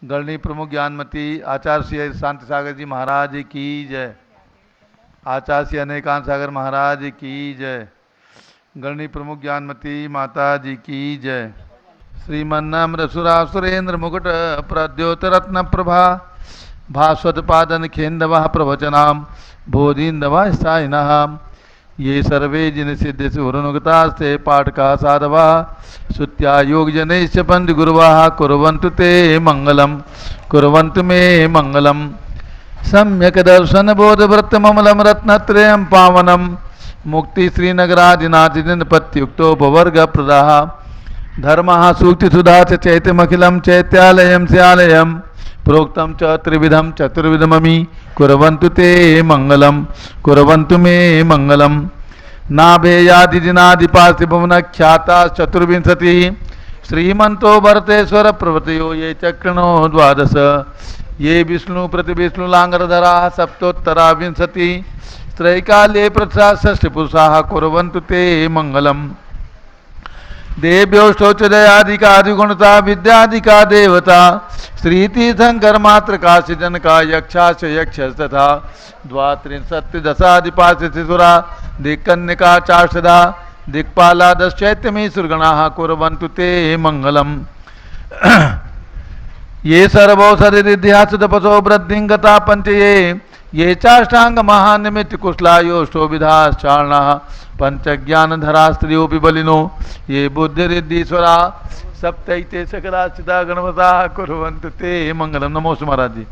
गणनी प्रमुख ज्ञानमती आचार्य श्री शांति सागर जी महाराज की जय। आचार्य श्री अनेकांत सागर महाराज की जय। गणनी प्रमुख ज्ञानमती माता जी की जय। श्रीमन्नम्र सुरासुरेंद्र मुकुट प्रद्योतरत्न प्रभा भास्वत पादन खेन्दवा प्रवचनाम बोधिन्दवा स्थायिनः ये सर्वे जिन सिद्ध सुरनुगतास्ते पाठका साधवा श्रुत्या योग जनैश्च पंच गुरुवाः कुर्वन्तु ते मंगलम कुर्वन्तु मे मंगलम। सम्यक दर्शन बोध व्रत ममलम रत्नत्रयं पावनम मुक्ति श्रीनगरादिनाथ पत्युक्तो भवर्ग प्रदाः धर्मः सूक्ति सुधा चैत्यमखिलं चैत्यालयं स्यालयं प्रोक्तं च त्रिविधं चतुर्विधममि कुर्वन्तु ते मंगलम कुर्वन्तु मे मंगलम। नाभेयादिजिनादिपार्थिभुवन ख्याता चतुर्विंशति श्रीमंतो भरतेश्वर प्रवृतयो ये चक्रणो द्वादश ये विष्णु प्रतिविष्णु लांगरधरा सप्तोत्तरा विंशति त्रैकाले प्रथा षष्टिपुरुषाः कुर्वन्तु ते मंगलम। देव्यो शौचदयादिकादिगुणता विद्यादिका देवता श्रीतीर्थंकर मात्र का सृजन का यक्षाश यक्ष तथा द्वात्रिंशत्तिदशादिपाशुरा दिक्कन्यका चार्षदा दिक्पाला दश्चैत्यमी सुरगणाः कुर्वन्तु ते मंगलम। ये सर्वौषधिध्यास तपसो वृद्धिंगता पंचये ये चाष्टांग महानिमित्त कुशलायोष्टो विधाश्चारणाः पंचज्ञानधरा स्त्रियोपि बलिनो ये बुद्धिरिद्धीश्वरा सप्तैते सकलाचिता गणवता कुर्वन्तु ते मंगलम। नमो महाराज जी।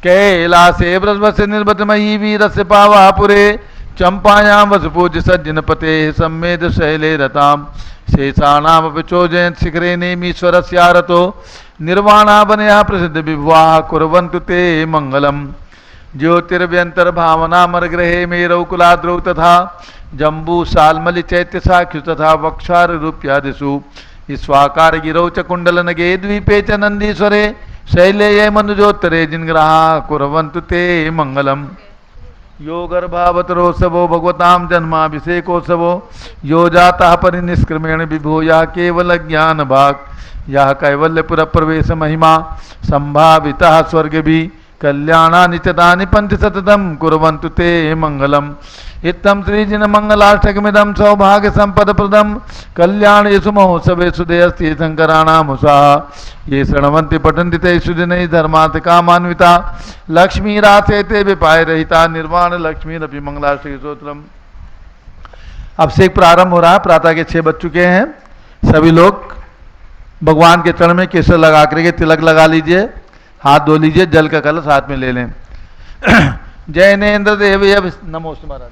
कैलासे बृहस्पति निर्बतमयी वीरस्य पावापुरे चंपायां वसुपूज्य सज्जनपते सम्मेद शैले रतां शेषाणामपि चोजयन् शिखरे नेमीश्वरस्यारतो निर्वाणावनया प्रसिद्ध विभुवाः कुर्वन्तु ते मंगलम। ज्योतिर्व्यंतर्भावनामरग्रहे मेरौ कुलाद्रौ तथा जम्बू सालमलि चैत्य साक्षु तथा वक्षार रूप्यादिषु स्वाकार गिरौ च कुंडलनगे द्वीपे च नंदीश्वरे शैले ये मनुजोत्तरे जिनग्रहा कुर्वन्तु ते मंगलम। यो गर्भावतरोत्सवो भगवतां जन्माभिषेकोत्सवो यो जातः परिनिष्क्रमेण विभो या केवल ज्ञान भाग यह कैवल्यपुर प्रवेश महिमा संभावितः स्वर्ग भी कल्याणानि च तानि पंचशतम् कुर्वन्तु ते मंगलम। इत्थं श्रीजिन मंगलाष्टकमिदं सौभाग्य संपदप्रदं कल्याणेषु महोत्सवेषु देयस्ति शंकराणामुषाः ये शृण्वन्ति पठन्ति ते सुजनैः धर्मार्थ कामान्विता लक्ष्मीरासे ते विपाय रहिता निर्वाण लक्ष्मीरपि मंगलाष्टक स्तोत्रम। अभिषेक प्रारंभ हो रहा है। प्रातः के 6 बज चुके हैं। सभी लोग भगवान के चरण में केसर लगा करके तिलक लगा लीजिए, हाथ धो लीजिए, जल का कलश हाथ में ले लें। जैनेन्द्र देव नमो महाराज।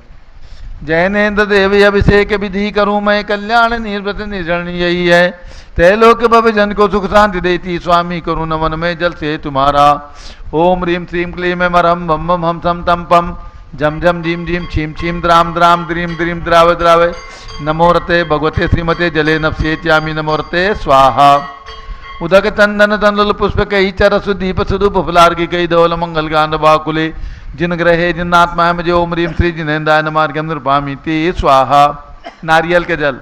जैनेन्द्र देव अभिषेक विधि करूं मैं कल्याण निर्वृत निर्जन यही है त्रैलोक भव जन को सुख शांति देती स्वामी करूं नमन में जल से तुम्हारा। ओम ह्रीं श्रीं क्लीं मरहम बम बम हम सम तम पम झम झम झीम झीम छीम छीम द्राम द्राम द्रीम द्रीम द्राव द्रावे नमो रते भगवते श्रीमते जले नप्स्येत्यामि नमो रते स्वाहा। उदक चंदन तंडुल पुष्प कई चरसु दीप सुदूप फुलार्घि कई धौल मंगल गांध बाकुले जिन ग्रहे जिन्नात्मा मुझे ओम ह्रीं श्री जिनेन्द्राय नमार्घ्यम नृपामीति स्वाहा। नारियल के जल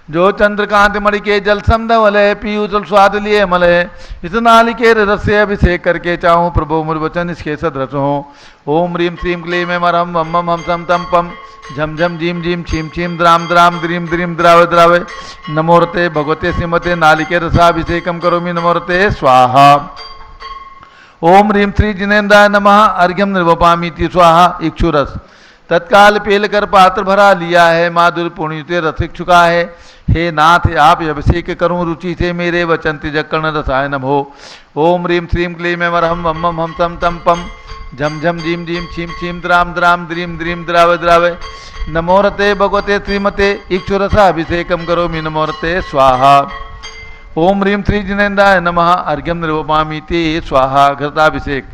जो चंद्रकांत मणि के जल समधवल है पीयू जल स्वाद लिए मल है इस नालिके रस से अभिषेक करके चाहूँ प्रभु मुर्वचन इसके सदरस हो। ओम ह्रीं श्रीं क्लीं मरहम बम बम हम सम तम पम झम झम झीम झीम छीम छीम द्राम द्राम द्रीम द्रीम द्रावे द्रावे नमोरते भगवते श्रीमते नालिके रसाभिषेकम करोमि नमोरते स्वाहा। ओम ह्रीं श्री जिनेन्द्राय नमः अर्घ्यम निर्वपामीति स्वाहा। इक्षुरस तत्काल पेल कर पात्र भरा लिया है माधुर पुण्य रस चुका है। हे नाथ आप अभिषेक करूं रुचि से मेरे वचन तिजकर्ण रसायन हो। ओम ह्रीं श्रीं क्लीं मरहम बम बम हम सम तम पम झम झम झीम झीम छीम छीम द्राम द्राम द्रीम द्रीम द्रावे द्रावे नमोरते भगवते श्रीमते इक्षुरसाभिषेकम करोमि नमोरते स्वाहा। ओम ह्रीं श्री जिनेन्द्राय नमः अर्घ्यम निर्वपामीति स्वाहा। घृताभिषेक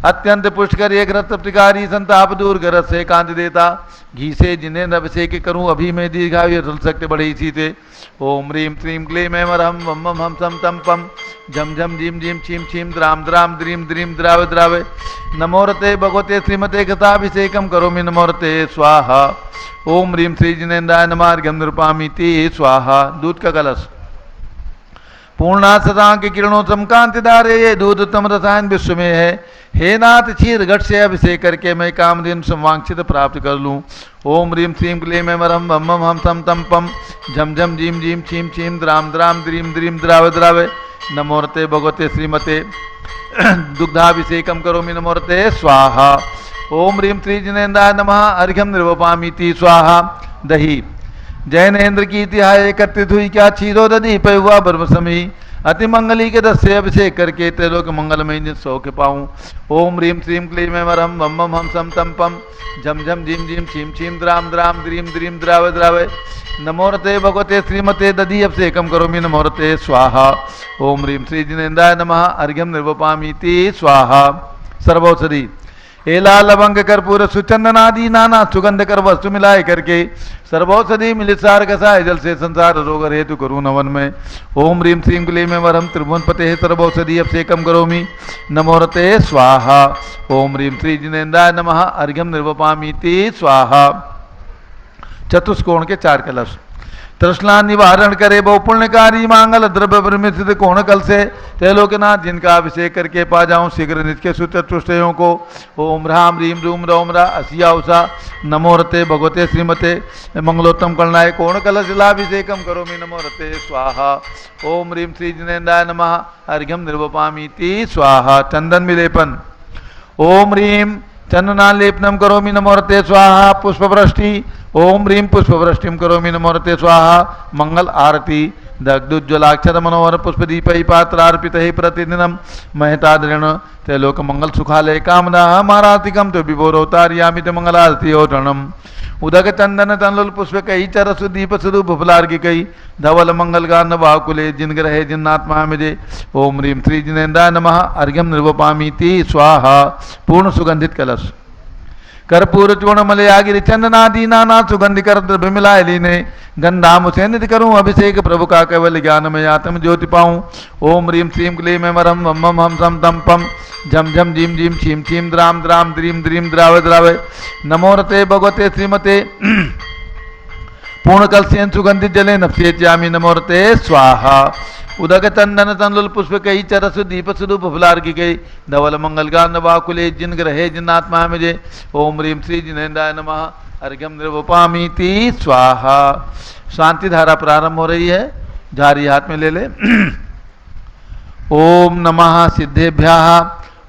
अत्यंत पुष्कर एक रथ प्रकारी संताप दूर गरज से कांत देता घी से जिनेन्द्र अभिषेक करूं अभी मैं दीर्घायु रल सकते बड़े इसी थे। ओम ह्रीं श्रीं क्लीं मरहम बम बम हम सम तम पम झम झम झीम झीम छीम छीम द्राम द्राम द्रीम द्रीम द्रावे द्रावे नमोरते भगवते श्रीमते घृताभिषेकम करोमि नमोरते स्वाहा। ओम ह्रीं श्री जिनेन्द्राय नमः अर्घ्यम निर्वपामीति स्वाहा। दूध का कलश पूर्णा सदा के किरणों कांति दारे, ये दूध उत्तम रसायन विश्व में है। हे नाथ क्षीर घट से अभिषेक करके मैं कामधेनु संवांक्षित प्राप्त कर लूँ। ओम ह्रीम श्रीम क्लीम वरम वम वम हम सम तम पम झम झम जीम जीम छीम छीम द्राम द्राम द्रीम द्रीम द्राव द्रावे नमोरते भगवते श्रीमते दुग्धाभिषेकम करोमि नमोरते स्वाहा। ओम ह्रीम श्री जिनेन्द्राय नमः अर्घ्यम निर्वपामीति स्वाहा। दही जैनेन्द्र की तिहाय एकत्रित हुई, क्या क्षीरो दधी पे हुआ ब्रह्म समी। अति मंगली के दस से अभिषेक करके त्रिलोक मंगलमय सौख्य पाऊँ। ओम ह्रीम श्रीम क्लीम वरम वम वम हम सम तम पम झम झम झीम झीम छीम छीम द्राम द्राम द्रीम द्रीम द्राव द्रावे नमोरते भगवते श्रीमते दधी अभिषेकम करोमि नमोरते स्वाहा। ओम ह्रीम श्री जिनेन्द्राय नमः अर्घ्यम निर्वपामीति स्वाहा। सर्वौषधि एला लवंग कर्पूर सुचंदनादि नाना सुगंध कर वस्तु मिलाए करके सर्वौषधि मिलित सार कसाय जल से संसार रोग हेतु करूँ नवन में। ओम ह्रीम श्रीम क्लीम वरम त्रिभुवन पते सर्वौषधि अभिषेकम करोमि नमोरते स्वाहा। ओम ह्रीम श्री जिनेन्द्राय नमः अर्घ्यम निर्वपामीति स्वाहा। चतुष्कोण के 4 कलश तृष्णा निवारण करे बहु पुण्यकारी मांगल द्रव्य ब्रह्मित कोण कल से त्रैलोक्यनाथ जिनका अभिषेक करके पा जाऊं शीघ्र निज के सुचतुष्टयों को। ओम ह्राम ह्रीम रूम रौम रा असिया उषा नमोरते भगवते श्रीमते मंगलोत्तम कलनाय कोण कलश जलाभिषेकम करोमि नमोरते स्वाहा। ओम ह्रीम श्री जिनेन्द्राय नमः अर्घ्यम निर्वपामीति स्वाहा। चंदन विलेपन ओम ह्रीम चंदनालेपनम करोमि नमोरते स्वाहा। पुष्पवृष्टि ओम ह्रीम पुष्पवृष्टिम करोमि नमोरते स्वाहा। मंगल आरती दग्धुज्ज्वलाक्षर मनोहर पुष्पदीपै पात्रार्पित प्रतिदिनम महतादृण त्रैलोक मंगल सुखालय कामना मारातिकम तो विभोरोतार्यामि ते मंगलारती ओरणम। उदक चंदन तनलुल पुष्प कई चरसु दीप सुदु भुफलार्घि कई धवल मंगल गान बाकुले जिन ग्रहे जिन्नात्मा मिजे। ओम ह्रीम श्री जिनेन्द्राय नमः अर्घ्यम निर्वपामीति स्वाहा। पूर्ण सुगंधित कलश कर्पूर चूर्ण मलयागिरि चंदनादि नाना सुगंधि कर द्रव्य मिलाए लीने गंधाम से निधि करूं अभिषेक प्रभु का केवल ज्ञान में आत्म ज्योति पाऊं। ओम ह्रीम श्रीम क्लीम वरम वम वम हम सम तम पम झम झम झीम झीम छीम छीम द्राम द्राम द्रीम द्रीम द्रावे द्रावे नमोरते भगवते श्रीमते पूर्ण कलसेन सुगंधित जले नफ्सेच्यामि नमोरते स्वाहा। उदक चंदन तनलुल पुष्प कई चरसु दीप सुदु भुफलार्घि कई धवल मंगल गान बाकुले जिन ग्रहे जिन्नात्मा मिजे। ओम ह्रीम श्री जिनेन्द्राय नमः अर्घ्यम निर्वपामीति स्वाहा। शांति धारा प्रारंभ हो रही है, झारी हाथ में ले ले। ओम नमः सिद्धेभ्यः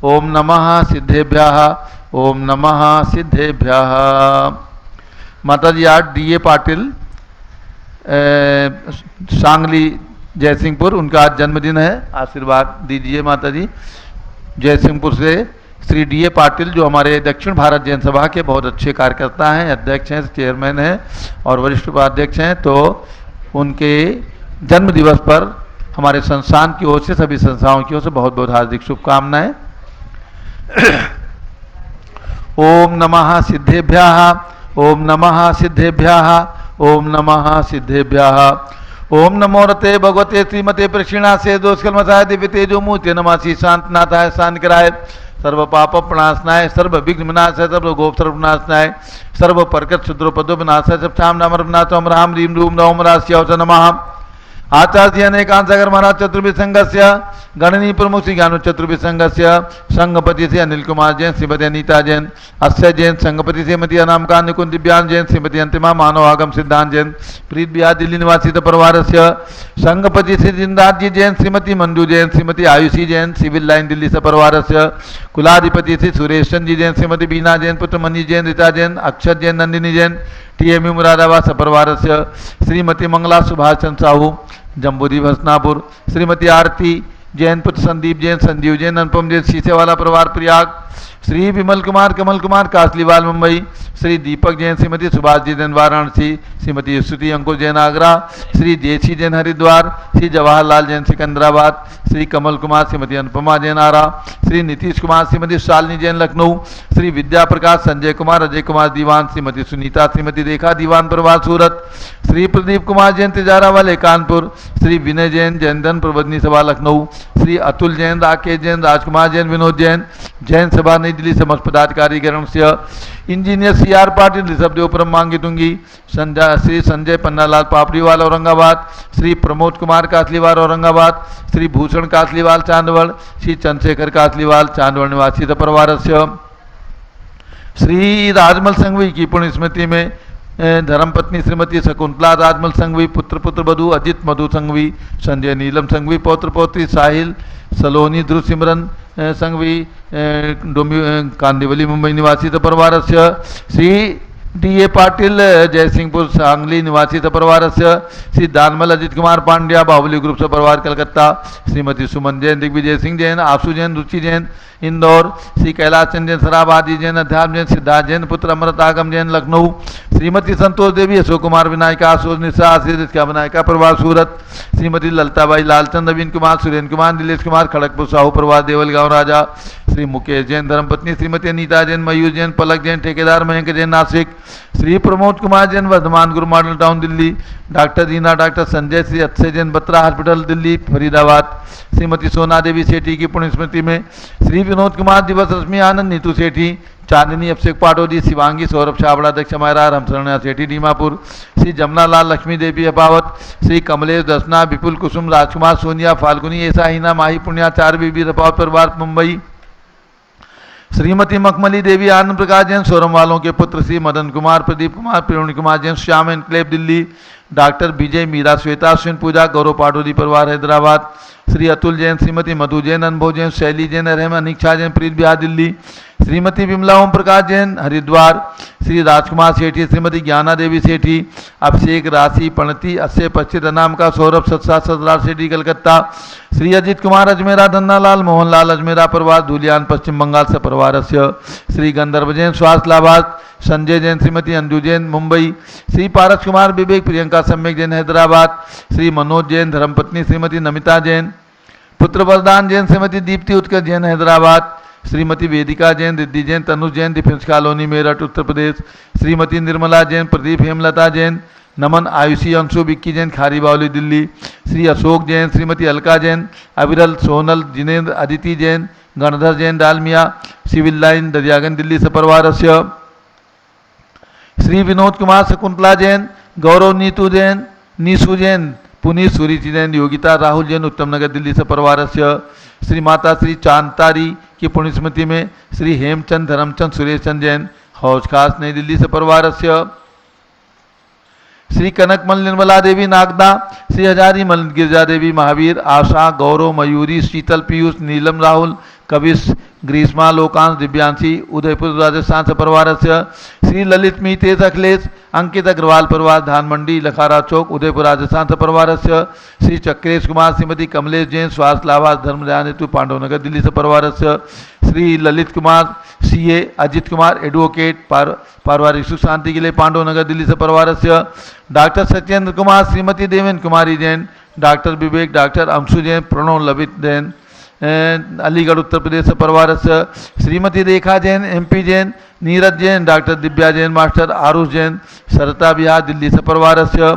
ओम नमः सिद्धेभ्यः ओम नमः सिद्धेभ्यः। माता जी आज डी.ए. पाटिल सांगली जयसिंहपुर, उनका आज जन्मदिन है, आशीर्वाद दीजिए माता जी। जयसिंहपुर से श्री डी.ए. पाटिल जो हमारे दक्षिण भारत जैन सभा के बहुत अच्छे कार्यकर्ता हैं, अध्यक्ष हैं, चेयरमैन हैं और वरिष्ठ उपाध्यक्ष हैं, तो उनके जन्म दिवस पर हमारे संस्थान की ओर से सभी संस्थाओं की ओर से बहुत बहुत हार्दिक शुभकामनाएं। ओम नमः सिद्धेभ्यः ओम नमः सिद्धेभ्यः ओम नमः सिद्धेभ्यः। ओम नमोरते भगवते श्रीमते प्रक्षिणा से दोषकलमसाय दिव्य तेजो मूर्ति नमासी शांतनाथाय शांत कराय सर्व पाप प्रणाशनाय सर्व विघ्न विनाशाय सर्व गोप सर्व विनाशनाय सर्व परकट शुद्रोपदो विनाशाय सब शाम नाम रमनाथम राम ह्रीम रूम नवम रास्यावच नमः। आचार्य अनेकांशगर महाराज चतुर्भिद संघस्य गणनी प्रमुख श्री ज्ञानु चतुर्भिद संघस्य संघपति से अनिल कुमार जैन श्रीमती अनीता जैन अक्षय जैन संघपति श्रीमती अनामका निकुंज दिव्यांग जैन श्रीमती अंतिमा मानव आगम सिद्धांत जैन प्रीत बिहार दिल्ली निवासी परिवार से संघपति श्री जिंदास जी जैन श्रीमती मंजू जैन श्रीमती आयुषी जैन सिविल लाइन दिल्ली से परिवार से कुलाधिपति श्री सुरेश चंद जी जैन श्रीमती बीना जैन पुत्र मनी जैन रीता जैन अक्षत जैन नंदिनी जैन टीएमयू मुरादाबाद सपरिवार से श्रीमती मंगला सुभाष चंद साहू जम्बूरी भसनापुर श्रीमती आरती जैन पुत्र संदीप जैन संजीव जैन अनुपम जैन शीशेवाला परिवार प्रयाग श्री विमल कुमार कमल कुमार कासलीवाल मुंबई श्री दीपक जैन श्रीमती सुभाष जी जैन वाराणसी श्रीमती स्तुति अंकुर जैन आगरा श्री जेसी जैन हरिद्वार श्री जवाहरलाल जैन सिकंदराबाद श्री कमल कुमार श्रीमती अनुपमा जैन आरा श्री नीतीश कुमार श्रीमती शालिनी जैन लखनऊ श्री विद्या प्रकाश संजय कुमार अजय कुमार दीवान श्रीमती सुनीता श्रीमती रेखा दीवान परिवार सूरत श्री प्रदीप कुमार जैन तिजारा वाले कानपुर श्री विनय जैन जैन धन प्रबंधनी सभा लखनऊ श्री अतुल जैन, राकेश जैन, राजकुमार जैन, विनोद जैन, जैन सभा नई दिल्ली समस्त पदाधिकारी गण से, इंजीनियर CR पाटिल, ऋषभदेव ब्रह्मांगितुंगी, श्री संजय पन्नालाल पापड़ीवाल औरंगाबाद, श्री प्रमोद कुमार कासलीवाल औरंगाबाद, श्री भूषण कासलीवाल चांदवड़, श्री चंद्रशेखर कासलीवाल चांदवड़ निवासी परिवार से, श्री राजमल संघवी की पुण्य स्मृति में धर्मपत्नी श्रीमती शकुंतला राजमल संघवी, पुत्र पुत्र बधु अजित मधु संघवी, संजय नीलम संघवी, पौत्र पौत्री साहिल सलोनी ध्रुव सिमरन संघवी, कांदिवली मुंबई निवासी परिवार से, श्री DA पाटिल जयसिंहपुर सांगली निवासी परिवार से, श्री दानमल अजित कुमार पांड्या बाहुबली ग्रुप से परिवार कलकत्ता, श्रीमती सुमन जैन, दिग्विजय सिंह जैन, आशु जैन, रुचि जैन इंदौर, श्री कैलाश चंद जैन सराबादी जैन, अध्यात्म जैन, सिद्धार्थ जैन, पुत्र अमृत आगम जैन लखनऊ, श्रीमती संतोष देवी, अशोक कुमार विनायका, आशोष निशा, आशीष विनायका परिवार सूरत, श्रीमती ललताबाई लालचंद, नवीन कुमार, सुरेंद्र कुमार, नीलेश कुमार खड़गपुर साहू परिवार देवल गाँव राजा, श्री मुकेश जैन धर्मपत्नी श्रीमती अनीता जैन, मयूर जैन, पलक जैन, ठेकेदार मयंक जैन नासिक, श्री प्रमोद कुमार जैन वर्धमान गुरु model town Delhi, doctor Reena, doctor Sanjay, Shri Akshay Jain Batra hospital Delhi Faridabad, Shrimati सोना देवी सेठी की पुण्य स्मृति में, श्री विनोद कुमार दिवस रश्मि आनंद नीतू सेठी, चांदनी अभिषेक पाटोदी, शिवांगी सौरभ छाबड़ा, दक्ष मायरा, रामशरण सेठी दीमापुर, श्री जमुना लाल लक्ष्मी देवी अपावत, श्री कमलेश दसना, विपुल कुसुम, राजकुमार सोनिया, फाल्गुनी ऐसा हिना, माही पुण्या, चार बीबी अपावत परिवार मुंबई, श्रीमती मखमली देवी, आनंद प्रकाश जैन सोरम वालों के पुत्र, श्री मदन कुमार, प्रदीप कुमार, प्रवीण कुमार जैन, श्याम एनक्लेव दिल्ली, डॉक्टर विजय मीरा, श्वेता अश्विन पूजा, गौरव पाटोदी परिवार हैदराबाद, श्री अतुल जैन, श्रीमती मधु जैन, अनुभव जैन, शैली जैन, रहमान अनिक्षा जैन, प्रीत बिहार दिल्ली, श्रीमती विमला ओम प्रकाश जैन हरिद्वार, श्री राजकुमार सेठी, श्रीमती ज्ञाना देवी सेठी, अभिषेक राशि पणति अस्य पश्चित नाम का, सौरभ सत्सा सतरार सेठी कलकत्ता, श्री अजित कुमार अजमेरा, धन्नालाल मोहनलाल अजमेरा परिवार धुलियान पश्चिम बंगाल से परिवार से, श्री गंधर्व जैन स्वास्थ्य लाभार्थ, संजय जैन, श्रीमती अंजू जैन मुंबई, श्री पारस कुमार विवेक प्रियंका सम्यक जैन हैदराबाद, श्री मनोज जैन धर्मपत्नी श्रीमती नमिता जैन, पुत्र वरदान जैन, श्रीमती दीप्ति उत्कर्ष जैन हैदराबाद, श्रीमती वेदिका जैन, रिद्धि जैन, तनुज जैन डिफेंस कॉलोनी मेरठ उत्तर प्रदेश, श्रीमती निर्मला जैन, प्रदीप हेमलता जैन, नमन आयुषी अंशु विक्की जैन खारी बावली दिल्ली, श्री अशोक जैन, श्रीमती अलका जैन, अविरल सोनल जिनेन्द्र अदिति जैन, गणधर जैन डालमिया सिविल लाइन दरियागंज दिल्ली से परिवार से, श्री विनोद कुमार शकुंतला जैन, गौरव नीतू जैन, नीसू जैन, पुनीत सुरीति जैन, योगिता राहुल जैन उत्तम नगर दिल्ली से परिवार से, श्री माता श्री चांतारी की पुण्य स्मृति में, श्री हेमचंद धर्मचंद सुरेश चंद जैन हौज खास नई दिल्ली से परिवार से, श्री कनकमल निर्मला देवी नागदा, श्री हजारी मल गिरजा देवी महावीर, आशा गौरव मयूरी, शीतल पीयूष, नीलम राहुल कविश, ग्रीष्मा लोकांश दिव्यांशी उदयपुर राजस्थान से परिवार से, श्री ललित मीतेश अखिलेश अंकित अग्रवाल परिवार धान मंडी लखारा चौक उदयपुर राजस्थान से परिवार से, श्री चक्रेश कुमार, श्रीमती कमलेश जैन स्वास्थ्य लाभार्थ धर्मदान हेतु पांडवनगर दिल्ली से परिवार से, श्री ललित कुमार CA, अजित कुमार एडवोकेट पारिवारिक सुख शांति के लिए पांडवनगर दिल्ली से परिवार से, doctor Satyendra Kumar, Shrimati Devendra Kumari Jain, doctor Vivek, doctor Anshu Jain, Pranav Lavit Jain Aligarh Uttar Pradesh से परिवार से, Shrimati Rekha Jain MP Jain, Neeraj Jain, doctor Divya Jain master, Aarush Jain सरता बिहार दिल्ली से परिवार से,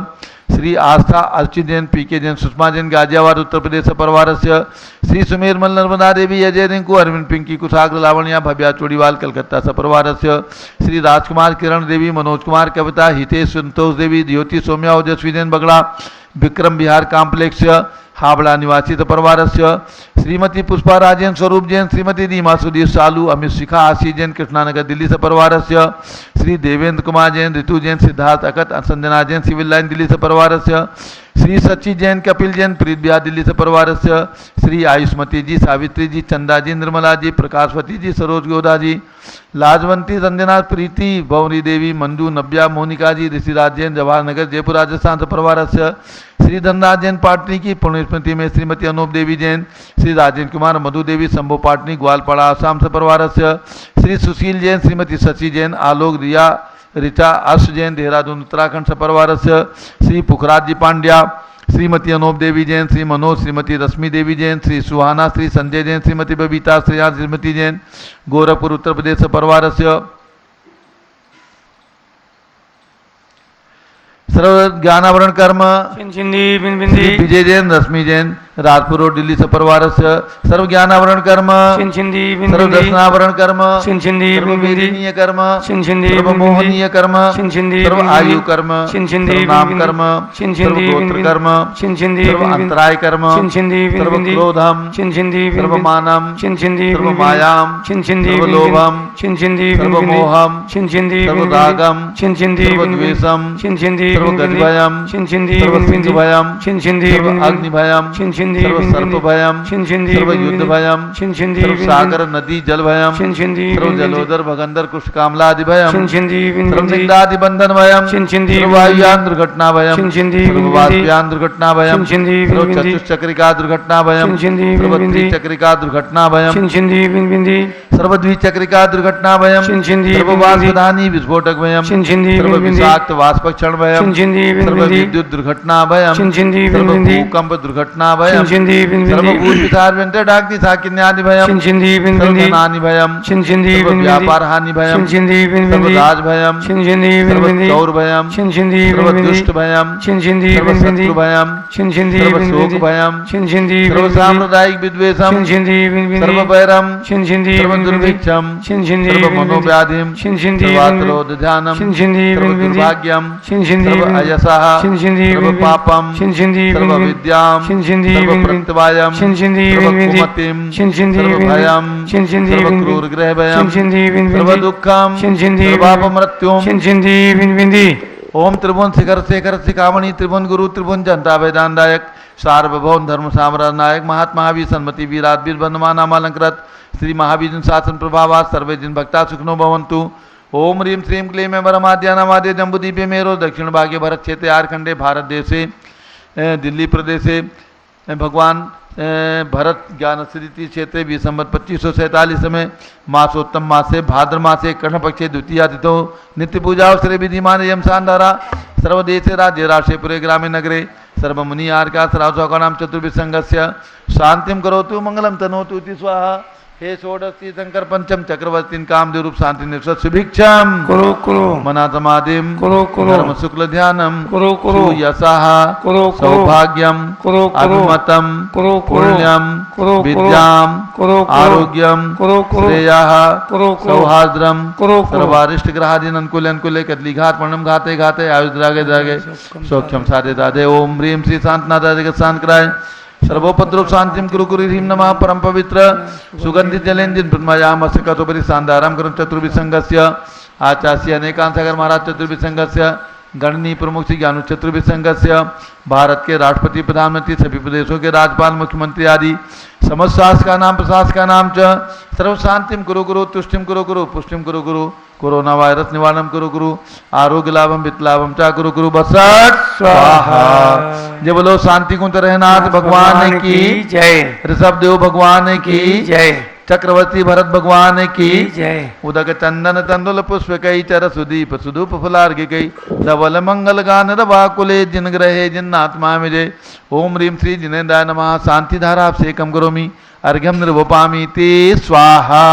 श्री आस्था अर्चित जैन PK जैन, सुषमा जैन गाजियाबाद उत्तर प्रदेश से परिवार से, श्री सुमेर मल नर्मदा देवी, अजय रिंकू, अरविंद पिंकी कुशाग्र लावण्या भव्या चोड़ीवाल कलकत्ता से परिवार से, श्री राजकुमार किरण देवी, मनोज कुमार कविता, हितेश संतोष देवी, ज्योति सौम्या ओजस्वी जैन बगड़ा, विक्रम बिहार कॉम्प्लेक्स हावड़ा निवासी परिवार से, श्रीमती पुष्पा राजन स्वरूप जैन, श्रीमती रीमा सुधीर सालू, अमित शिखा आशी जैन कृष्णानगर दिल्ली से परिवार से, श्री देवेंद्र कुमार जैन, ऋतु जैन, सिद्धार्थ अकत, संजना जैन सिविल लाइन दिल्ली से परिवार से, श्री सची जैन, कपिल जैन प्रीत बिहार दिल्ली से परिवार से, श्री आयुष्मती जी, सावित्री जी, चंदा जी, निर्मला जी, प्रकाशवती जी, सरोज गोदा जी, लाजवंती, रंजना, प्रीति, भवनी देवी, मंजू, नव्या, मोनिका जी, ऋषिराज जैन जवाहर नगर जयपुर राजस्थान से परिवार से, श्री धनराज जैन पाटनी की पुण्य स्मृति में, श्रीमती अनूप देवी जैन, श्री राजेंद्र कुमार, मधु देवी शंभु पाटनी ग्वालपाड़ा आसाम से परिवार से, श्री सुशील जैन, श्रीमती शशि जैन, आलोक रिया ऋचा अश जैन देहरादून उत्तराखंड से परिवार से, श्री पुखराज जी पांड्या, श्रीमती अनूप देवी जैन, श्री मनोज, श्रीमती रश्मि देवी जैन, श्री सुहाना, श्री संजय जैन, श्रीमती बबीता श्रेया, श्रीमती जैन गोरखपुर उत्तर प्रदेश से परिवार से, सर्व ज्ञानावरण कर्म श्री विजय जैन, रश्मि जैन राजपुरो दिल्ली सपरवारस्य सर्व ज्ञानावरण कर्म छिंछिंदी सर्व बिंदी दर्शनावरण कर्म छिंछिंदी सर्व बिंदी वेदनीय कर्म छिंछिंदी सर्व मोहनीय कर्म छिंछिंदी सर्व आयु कर्म छिंछिंदी सर्व नाम कर्म छिंछिंदी सर्व गोत्र कर्म छिंछिंदी सर्व अंतराय कर्म छिंछिंदी सर्व क्रोधम छिंछिंदी सर्व मानम छिंछिंदी सर्व मायाम छिंछिंदी सर्व लोभम छिंछिंदी सर्व मोहम छिंछिंदी सर्व रागम छिंछिंदी सर्व द्वेषम छिंछिंदी सर्व गजभयम छिंछिंदी सर्व सिंहभयम छिंछिंदी सर्व अग्निभयम छिंछिंदी सर्व सर्पभयम छिंछिंदी सर्व युद्धभयम छिंछिंदी सर्व सागर नदी जलभयम छिंछिंदी सर्व जलोदर भगंदर कुष्ठकामलादिभयम छिंछिंदी सर्व निग्धादि बंधन भयम छिंछिंदी सर्व वायुयान दुर्घटना भयम छिंछिंदी सर्व वाष्पयान दुर्घटना भयम छिंछिंदी सर्व चतुष्चक्रिका दुर्घटना भयम छिंछिंदी सर्व त्रिचक्रिका दुर्घटना भयम छिंछिंदी बिंदी सर्व द्विचक्रिका दुर्घटना भयम छिंछिंदी सर्व वाष्पदानी विस्फोटक भयम छिंछिंदी सर्व विषाक्त वाष्पक्षण भयम छिंछिंदी सर्व विद्युत दुर्घटना भयम छिंछिंदी सर्व बिंदी भूकंप दुर्घटना भयम छिंछिंदी सर्व बिंदी भूत विचार व्यंतर डाग्नि साकिन्यादि भयम छिंछिंदी सर्व बिंदी धनानि भयम छिंछिंदी सर्व बिंदी व्यापार हानि भयम छिंछिंदी सर्व बिंदी राज भयम छिंछिंदी सर्व बिंदी चौर भयम छिंछिंदी सर्व बिंदी दुष्ट भयम छिंछिंदी सर्व बिंदी शत्रु भयम छिंछिंदी सर्व शोक बिंदी भयम छिंछिंदी सर्व साम्प्रदायिक विद्वेषम छिंछिंदी बिंदी सर्व वैरम छिंछिंदी सर्व बिंदी दुर्भिक्षम छिंछिंदी सर्व मनोव्याधिम छिंछिंदी सर्वात्रोध ध्यानम छिंछिंदी सर्व बिंदी दुर्भाग्यम छिंछिंदी सर्व अयसः छिंछिंदी सर्व बिंदी पापम छिंछिंदी सर्व बिंदी विद्याम छिंछिंदी सर्व बिंदी प्रत्यवायम छिंछिंदी सर्व बिंदी कुमतिम छिंछिंदी सर्व बिंदी भयम छिंछिंदी सर्व बिंदी क्रूर ग्रह भयम छिंछिंदी बिंदी सर्व दुःखम छिंछिंदी सर्व पाप मृत्युम छिंछिंदी बिंदी ओम त्रिभुवन शिखर शेखर शिखामणि त्रिभुवन गुरु त्रिभुवन जनता वेदांतायक सार्वभौम धर्म साम्राज्य नायक महात्मा महावीर सन्मति वीरात वीर बंधमानामालंकृत श्री महावीर शासन प्रभावात सर्वे जिन भक्ता सुखनो भवन्तु। ओम ह्रीं श्रीं क्लीं में वरमाद्यानामाद्य जम्बूदीपे मेरो दक्षिण भागे भरत क्षेत्रे आरखंडे भारत देशे दिल्ली प्रदेशे भगवान भरत ज्ञान स्थिति क्षेत्रे विसंवत 2547 में मासोत्तम मासे भाद्र मासे कृष्ण पक्षे द्वितीया तिथौ नित्य पूजा अवसरे विधिमान यम शानदारा सर्वदेशे राज्य राष्ट्रपुरे ग्रामे नगरे सर्वमुनि आर्का सरासौकानां चतुर्विसंगस्य शांतिं करोतु मंगलम तनोतु इति स्वाहा। हे षोडशी शंकर पंचम चक्रवर्ती कामदेव रूप शांति निवसत सुभिक्षम करो करो मना समाधिम करो करो धर्म शुक्ल ध्यानम करो करो यशः करो करो सौभाग्यम करो करो अभिमतम करो करो पुण्यम करो विद्याम करो आरोग्यम करो करो श्रेयः करो करो सौहार्द्रम करो सर्वारिष्ट ग्रहादीन अनुकूल अनुकूले कदली घात वर्णम घाते घाते आयुष द्रागे द्रागे सौख्यम साधे दाधे। ओम ह्रीं श्री शांतनाथ जगत शांत कराय सर्वोपद्रव शांतिम कुरु कुरु ह्रीं नमः परम पवित्र सुगंधित जलेंजिन ब्रह्मयाम अस्कतोपरि शांताराम करम चतुर्विसंगस्य आचार्य अनेकांत सागर महाराज चतुर्विसंगस्य गणनीय प्रमुख श्री ज्ञानु चतुर्विसंगस्य भारत के राष्ट्रपति प्रधानमंत्री सभी प्रदेशों के राज्यपाल मुख्यमंत्री आदि समस्त शासका नाम प्रशासका नाम च सर्व शांतिम कुरु कुरु तुष्टिम कुरु कुरु पुष्टिम कुरु कुरु कोरोना वायरस निवारणम कुरु कुरु आरोग्य लाभम वित्त लाभम चा कुरु कुरु बसट स्वाहा। जय बोलो शांति कुंत रहनाथ भगवान की जय ऋषभ देव भगवान की जय चक्रवर्ती भरत भगवान की जय उदक चंदन तंदुल पुष्प कई चर सुदीप सुदूप फुलार्घ्य कई धवल मंगल गान रवाकुले जिन ग्रहे जिन्नात्मा विजय। ओम ह्रीं श्री जिनेन्द्राय नमः शांति धारा अभिषेकम करोमि अर्घ्यम निर्वपामि ते स्वाहा।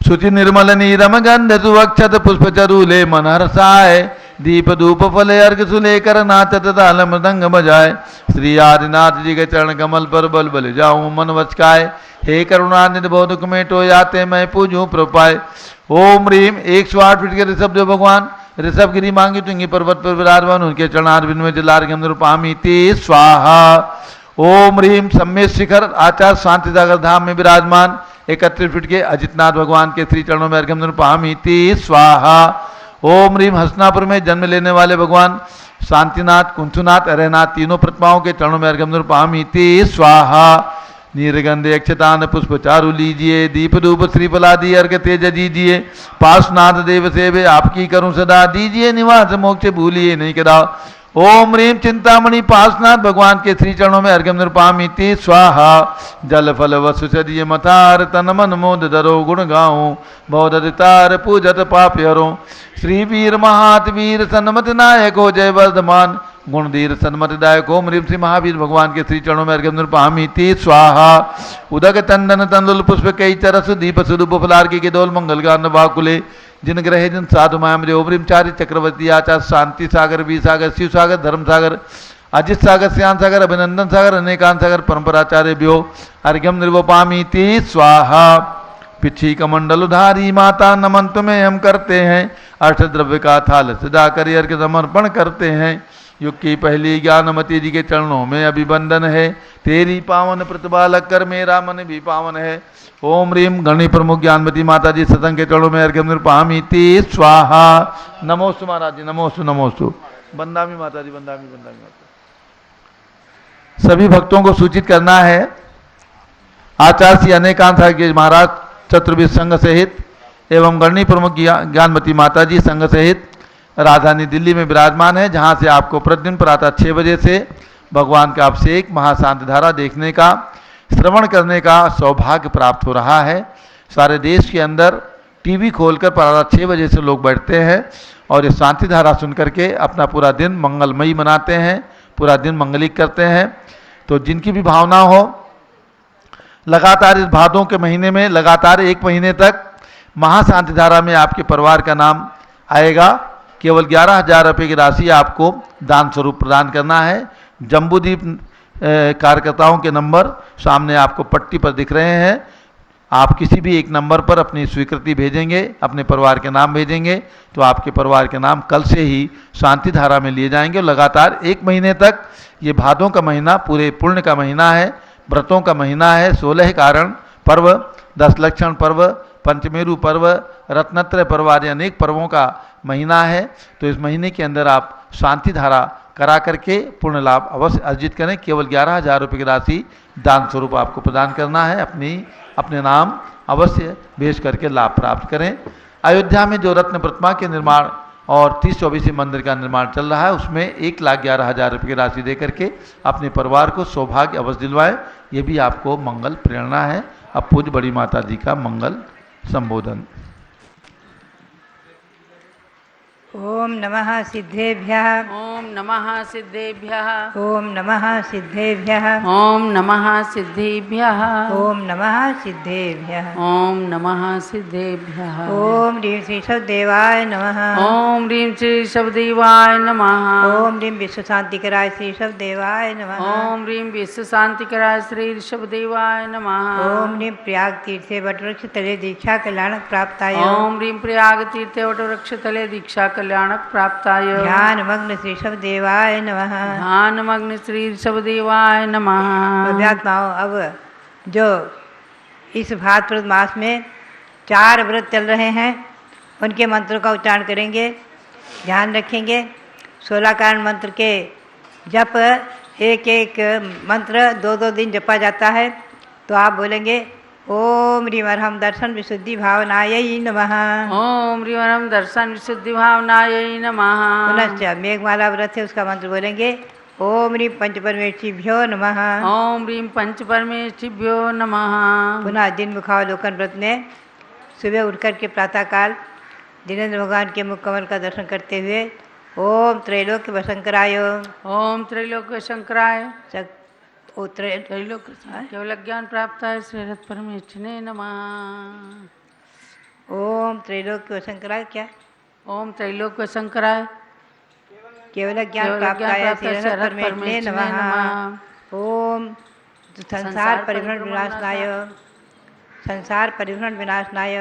शुचि निर्मल नीरम गंध सुवक्षत पुष्प चरूले मनहरसाय दीप धूप फले अर्घ सुलेकर नाचत ताल मृदंग बजाए श्री आदिनाथ जी के चरण कमल पर बल बल जाऊं मन वचकाय हे करुणानिधि बहु दुख मेटो याते मैं पूजूं प्रपाय। ओम ह्रीं 108 फीट के ऋषभ देव भगवान ऋषभ गिरी मांगी तुंगी पर्वत पर विराजमान उनके चरणार बिंदु जलार्घ्यम निरूपामि ते स्वाहा। ओम ह्रीं सम्मेत शिखर आचार्य शांति सागर धाम में विराजमान 31 फीट के अजितनाथ भगवान के श्री चरणों में अर्घ्यम निरूपामि ते स्वाहा। ओम ह्रीं हसनापुर में जन्म लेने वाले भगवान शांतिनाथ कुंथुनाथ अरहनाथ तीनों प्रतिमाओं के चरणों में अर्घ्यम निरूपामि ते स्वाहा। नीरगंधे अक्षतान पुष्प चारु लीजिए दीप धूप श्रीफलादि अर्घ तेज दीजिए पार्श्वनाथ देव सेवे आपकी करूं सदा दीजिए निवास मोक्ष भूलिए नहीं कदा। ओम ह्रीं चिंतामणि पार्श्वनाथ भगवान के श्री चरणों में अर्घ्यम निरूपामि ते स्वाहा। जल फल वसु सदिय मथार तन मन मोद धरो गुण गाऊं बहुदतार पूजत पाप हरो श्री वीर महात वीर सन्मत नायक हो जय वर्धमान गुणधीर सन्मतदायक। ओम ह्रीं श्री महावीर भगवान के श्री चरणों में अर्घ्यम निरूपामि ते स्वाहा। उदक चंदन तंदुल पुष्प कई चरस दीप सुदूप फलार्घ्य के दोल मंगल गान वाकुले जिन ग्रहे जिन साधु माया ओम ह्रीं चारि चक्रवर्ती आचार्य शांति सागर वी सागर शिव सागर धर्म सागर अजित सागर श्याम सागर अभिनंदन सागर अनेकांत सागर परंपराचार्यभ्यो अर्घ्यम निर्वपामीति स्वाहा। पिछी कमंडलुधारी माता नमन तुम्हें हम करते हैं, अष्टद्रव्य का थाल सजा कर अर्घ्य समर्पण करते हैं। युग की पहली ज्ञानमती जी के चरणों में अभिवंदन है, तेरी पावन प्रतिभा लग कर मेरा मन भी पावन है। ओम रीम गणी प्रमुख ज्ञानमती माता जी सत्संग के चरणों में अर्घ्य निर्वपामीति स्वाहा। नमोस्तु महाराज जी, नमोस्तु नमोस्तु। बंदामी माता जी, बंदामी बंदामी माता। सभी भक्तों को सूचित करना है, आचार्य श्री अनेकांत सागर महाराज चतुर्विद संघ सहित एवं गणी प्रमुख ज्ञानमती माता जी संघ सहित राजधानी दिल्ली में विराजमान है, जहां से आपको प्रतिदिन प्रातः 6 बजे से भगवान का अभिषेक महाशांति धारा देखने का, श्रवण करने का सौभाग्य प्राप्त हो रहा है। सारे देश के अंदर टीवी खोलकर प्रातः 6 बजे से लोग बैठते हैं और ये शांति धारा सुन करके अपना पूरा दिन मंगलमयी मनाते हैं, पूरा दिन मंगलिक करते हैं। तो जिनकी भी भावना हो, लगातार इस भादों के महीने में लगातार 1 महीने तक महाशांति धारा में आपके परिवार का नाम आएगा। केवल 11,000 रुपये की राशि आपको दान स्वरूप प्रदान करना है। जम्बूदीप कार्यकर्ताओं के नंबर सामने आपको पट्टी पर दिख रहे हैं। आप किसी भी एक नंबर पर अपनी स्वीकृति भेजेंगे, अपने परिवार के नाम भेजेंगे, तो आपके परिवार के नाम कल से ही शांति धारा में लिए जाएंगे। और लगातार 1 महीने तक, ये भादों का महीना पूरे पुण्य का महीना है, व्रतों का महीना है। 16 कारण पर्व, 10 लक्षण पर्व, पंचमेरु पर्व, रत्नत्रय पर्व आदि अनेक पर्वों का महीना है। तो इस महीने के अंदर आप शांति धारा करा करके पुण्य लाभ अवश्य अर्जित करें। केवल 11,000 रुपये की राशि दान स्वरूप आपको प्रदान करना है। अपने नाम अवश्य भेज करके लाभ प्राप्त करें। अयोध्या में जो रत्न प्रतिमा के निर्माण और 30-24 मंदिर का निर्माण चल रहा है, उसमें 1,11,000 रुपये की राशि दे करके अपने परिवार को सौभाग्य अवश्य दिलवाएं। ये भी आपको मंगल प्रेरणा है। अब पूज्य बड़ी माता जी का मंगल संबोधन। ओम नमः सिद्धेभ्यः। ओम नमः सिद्धेभ्यः। ओम नमः सिद्धेभ्यः। ओम नमः सिद्धेभ्यः। ओम नमः सिद्धेभ्यः। ओम नमः सिद्धेभ्यः। ओम ह्रीं श्री शब्देवाय नमः। ओम ह्रीं श्री शब्देवाय नमः। ओम ह्रीं विश्व शांतिकराय श्री शब्देवाय नमः। ओम ह्रीं विश्व शांतिकराय श्री शब्देवाय नमः। ओम ह्रीं प्रयाग तीर्थे वटवृक्ष तले दीक्षा कल्याणक प्राप्ताय। ओम ह्रीं प्रयाग तीर्थे वटवृक्ष तले दीक्षा कल्याणक प्राप्ताय। ध्यान मग्न श्री शब्देवाय नमः। ध्यान मग्न श्री शब्देवाय नमः। अध्यात्माओं, अब जो इस भाद्रपद मास में 4 व्रत चल रहे हैं, उनके मंत्रों का उच्चारण करेंगे। ध्यान रखेंगे 16 कारण मंत्र के जप, एक मंत्र 2-2 दिन जपा जाता है। तो आप बोलेंगे ओम ह्रीं अरहम दर्शन विशुद्धि भावनायै नमः। ओम ह्रीं अरहम दर्शन विशुद्धि भावनायै नमः। पुनश्च मेघमाला व्रत है, उसका मंत्र बोलेंगे ओम ह्रीं पंचपरमेष्ठिभ्यो नमः। ओम ह्रीं पंचपरमेष्ठिभ्यो नमः। पुनः दिन मुखावलोकन व्रत में सुबह उठकर के प्रातःकाल जिनेन्द्र भगवान के मुख कमल का दर्शन करते हुए ओम त्रैलोक्य वशंकराय। ओम त्रैलोक्य शंकराय। त्रैलोक केवल ज्ञान प्राप्त है श्री रथ परमेष्ठिने नमः। ओम त्रैलोक्य वशंकराय। क्या? ओम त्रैलोक्य शंकराय। केवल ज्ञान प्राप्त है श्री रथ परमेष्ठिने नमः। ओम संसार परिभ्रमण विनाशनाय, संसार परिभ्रमण विनाशनाय,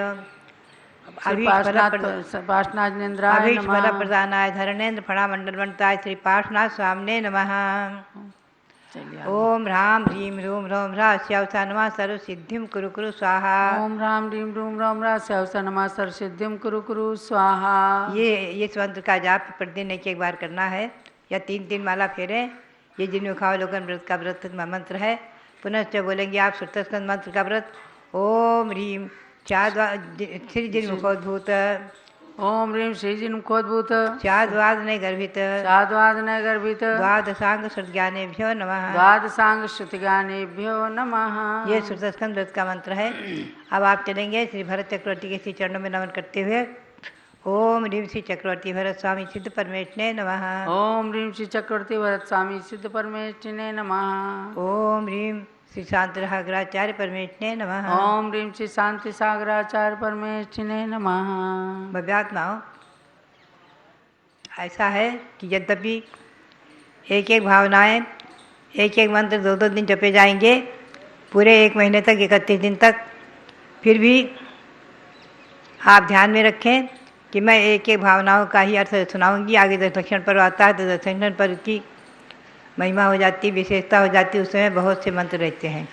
पार्श्वनाथेन्द्राय अभीष्ट फल प्रदानाय, धरणेन्द्र फणामंडल वंताय श्री पार्श्वनाथ स्वामिने नमः। ओम ह्रां ह्रीं ह्रूं ह्रौं ह्रां स्यावसा नमः सर्व सिद्धिं कुरु कुरु स्वाहा। ओम ह्रां ह्रीं ह्रूं ह्रौं ह्रां स्यावसा नमः सर्व सिद्धिं कुरु कुरु स्वाहा। ये इस मंत्र का जाप प्रतिदिन एक बार करना है या 3-3 माला फेरें। ये जिन्मुखावलोकन व्रत का व्रत मंत्र है। पुनश्च बोलेंगे आप सुतस्कंद मंत्र का व्रत। ओम ह्रीं श्री जिन्मुखोद्भूत। ओम ह्रीं श्री जिन्मुखोद्भूत। चाद्वादने गर्भित। चाद्वादने गर्भित। द्वादशांग श्रुतज्ञानेभ्यो नमः। द्वादशांग श्रुतज्ञानेभ्यो नमः। ये सुतस्कंद व्रत का मंत्र है। अब आप चलेंगे श्री भरत चक्रवर्ती के श्री चरणों में नमन करते हुए ओम ह्रीं श्री चक्रवर्ती भरत स्वामी सिद्ध परमेष्ठिने नमः। ओम ह्रीं श्री चक्रवर्ती भरत स्वामी सिद्ध परमेष्ठिने नमः। ओम ह्रीं श्री शांति सागराचार्य परमेष्ठिने नमः। ओम ह्रीं श्री शांति सागराचार्य परमेष्ठिने नमः। भव्यात्माओं, ऐसा है कि यद्यपि एक एक भावनाएं, एक एक मंत्र 2-2 दिन जपे जाएंगे, पूरे 1 महीने तक, 31 दिन तक। फिर भी आप ध्यान में रखें कि मैं एक एक भावनाओं का ही अर्थ सुनाऊंगी। आगे दशलक्षण पर्व आता है तो दशलक्षण पर्व की महिमा हो जाती, विशेषता हो जाती। उस समय बहुत से मंत्र रहते हैं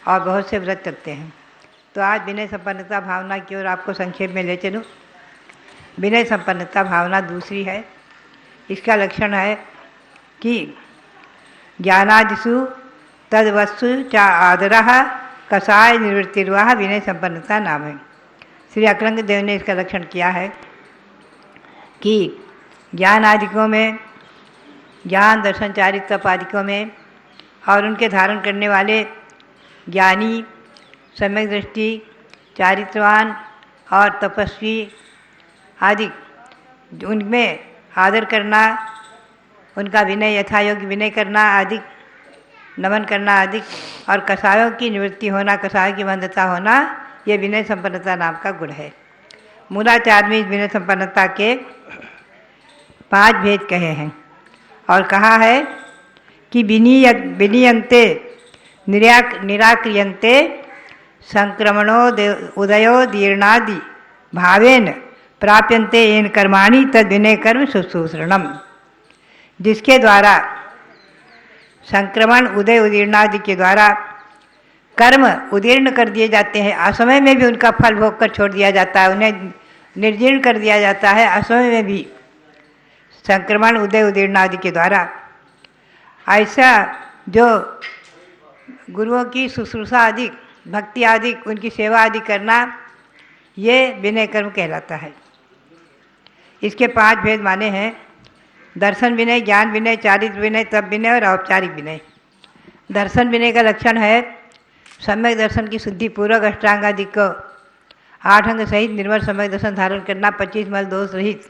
और बहुत से व्रत करते हैं। तो आज विनय संपन्नता भावना की ओर आपको संक्षेप में ले चलूँ। विनय संपन्नता भावना दूसरी है। इसका लक्षण है कि ज्ञानादिषु तद्वस्तु चा आदरः कषाय निवृत्तिर्वाह विनय संपन्नता नाम है। श्री अकलंग देव ने इसका लक्षण किया है कि ज्ञान आदिकों में, ज्ञान दर्शन चारित्र आदिकों में और उनके धारण करने वाले ज्ञानी, सम्यक दृष्टि, चारित्रवान और तपस्वी आदि, उनमें आदर करना, उनका विनय यथायोग्य विनय करना आदि, नमन करना आदि, और कषायों की निवृत्ति होना, कषाय की बंधता होना, ये विनय संपन्नता नाम का गुण है। मूलाचार्य में इस विनय संपन्नता के 5 भेद कहे हैं और कहा है कि विनीयन्ते निराक्रियन्ते संक्रमणो उदयो दीर्णादि भावेन प्राप्यन्ते येन कर्माणि तद विनय कर्म शुश्रूषणम। जिसके द्वारा संक्रमण, उदय, उदीर्णादि के द्वारा कर्म उदीर्ण कर दिए जाते हैं, असमय में भी उनका फल भोग कर छोड़ दिया जाता है, उन्हें निर्जीर्ण कर दिया जाता है असमय में भी, संक्रमण, उदय, उदीर्ण आदि के द्वारा। ऐसा जो गुरुओं की शुश्रूषा आदि, भक्ति आदि, उनकी सेवा आदि करना, ये विनय कर्म कहलाता है। इसके 5 भेद माने हैं: दर्शन विनय, ज्ञान विनय, चारित्र विनय, तप विनय और औपचारिक विनय। दर्शन विनय का लक्षण है सम्यक दर्शन की शुद्धि पूर्वक अष्टांग आदि को 8 अंग सहित निर्मल सम्यक दर्शन धारण करना, 25 मल दोष रहित,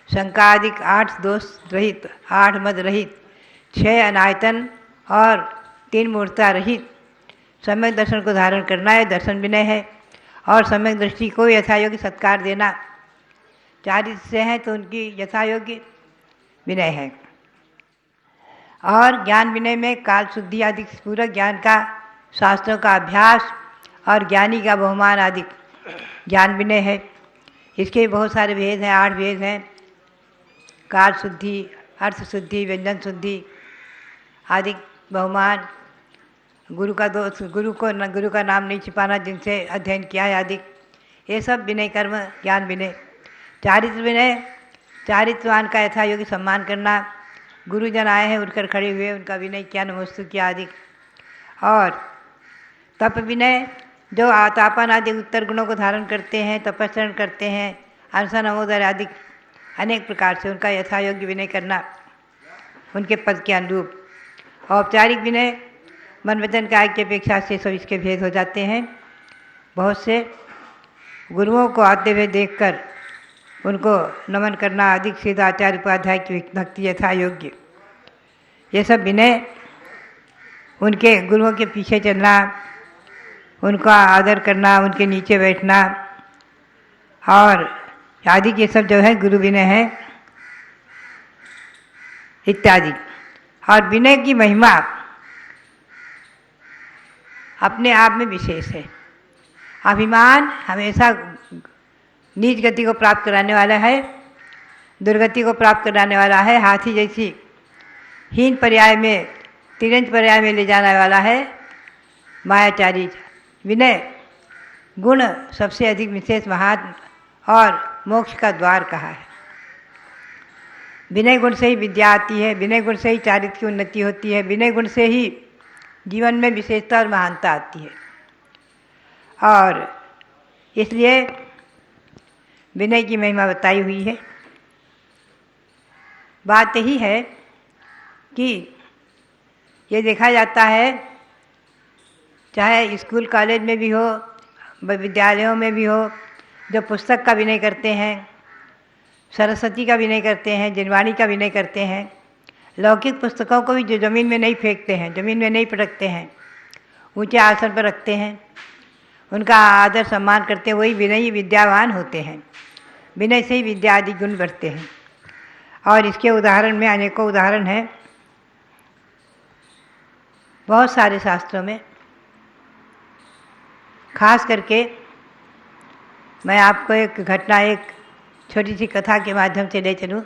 शंका आदि 8 दोष रहित, 8 मद रहित, 6 अनायतन और 3 मूर्ता रहित सम्यक दर्शन को धारण करना है, दर्शन विनय है। और सम्यक दृष्टि को यथायोग्य सत्कार देना, चारित्र से हैं तो उनकी यथायोग्य विनय है। और ज्ञान विनय में काल शुद्धि आदि पूरक ज्ञान का, शास्त्रों का अभ्यास और ज्ञानी का बहुमान आदि ज्ञान विनय है। इसके बहुत सारे भेद हैं, 8 भेद हैं: काल शुद्धि, अर्थ शुद्धि, व्यंजन शुद्धि आदि, बहुमान, गुरु का दोष, गुरु का नाम नहीं छिपाना जिनसे अध्ययन किया है आदि, ये सब विनय कर्म ज्ञान विनय। चारित्र विनय, चारित्रवान का यथायोग्य सम्मान करना, गुरुजन आए हैं उठकर खड़े हुए, उनका विनय किया, नमस्ते किया आदि। और तप विनय, जो आतापन आदि उत्तर गुणों को धारण करते हैं, तपस्रण करते हैं, अनशन अमोदर आदि अनेक प्रकार से उनका यथायोग्य विनय करना, उनके पद के अनुरूप। औपचारिक विनय, मन वचन काया की अपेक्षा से सब इसके भेद हो जाते हैं। बहुत से गुरुओं को आते हुए देखकर उनको नमन करना, अधिक सीधा आचार्य उपाध्याय की भक्ति यथा योग्य, ये सब विनय। उनके गुरुओं के पीछे चलना, उनका आदर करना, उनके नीचे बैठना और आदि के सब जो है गुरु विनय है इत्यादि। और विनय की महिमा अपने आप में विशेष है। अभिमान हमेशा नीच गति को प्राप्त कराने वाला है, दुर्गति को प्राप्त कराने वाला है। हाथी जैसी हीन पर्याय में, तिरंज पर्याय में ले जाने वाला है मायाचारी। विनय गुण सबसे अधिक विशेष, महान और मोक्ष का द्वार कहा है। विनय गुण से ही विद्या आती है, विनय गुण से ही चारित्र की उन्नति होती है, विनय गुण से ही जीवन में विशेषता और महानता आती है। और इसलिए विनय की महिमा बताई हुई है। बात यही है कि ये देखा जाता है, चाहे स्कूल कॉलेज में भी हो, विद्यालयों में भी हो, जो पुस्तक का विनय करते हैं, सरस्वती का विनय करते हैं, जिनवाणी का विनय करते हैं, लौकिक पुस्तकों को भी जो ज़मीन में नहीं फेंकते हैं, ज़मीन में नहीं पटकते हैं, ऊंचे आसन पर रखते हैं, उनका आदर सम्मान करते हैं, वही विनयी विद्यावान होते हैं। विनय से ही विद्या आदि गुण बढ़ते हैं। और इसके उदाहरण में अनेकों उदाहरण हैं बहुत सारे शास्त्रों में। खास करके मैं आपको एक घटना, एक छोटी सी कथा के माध्यम से ले चलूँ।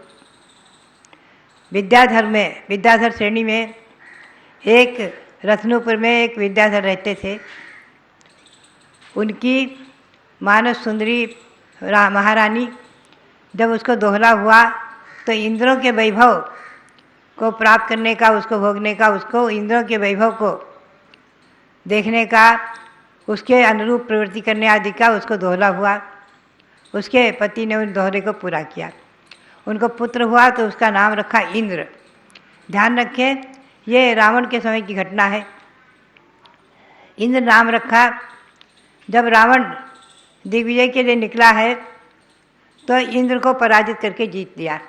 विद्याधर श्रेणी में एक रत्नपुर में एक विद्याधर रहते थे। उनकी मानस सुंदरी महारानी जब उसको दोहला हुआ तो इंद्रों के वैभव को प्राप्त करने का, उसको भोगने का, उसको इंद्रों के वैभव को देखने का, उसके अनुरूप प्रवृत्ति करने आदि का उसको दोहला हुआ। उसके पति ने उन दोहरे को पूरा किया। उनको पुत्र हुआ तो उसका नाम रखा इंद्र। ध्यान रखें, ये रावण के समय की घटना है। इंद्र नाम रखा। जब रावण दिग्विजय के लिए निकला है तो इंद्र को पराजित करके जीत लिया।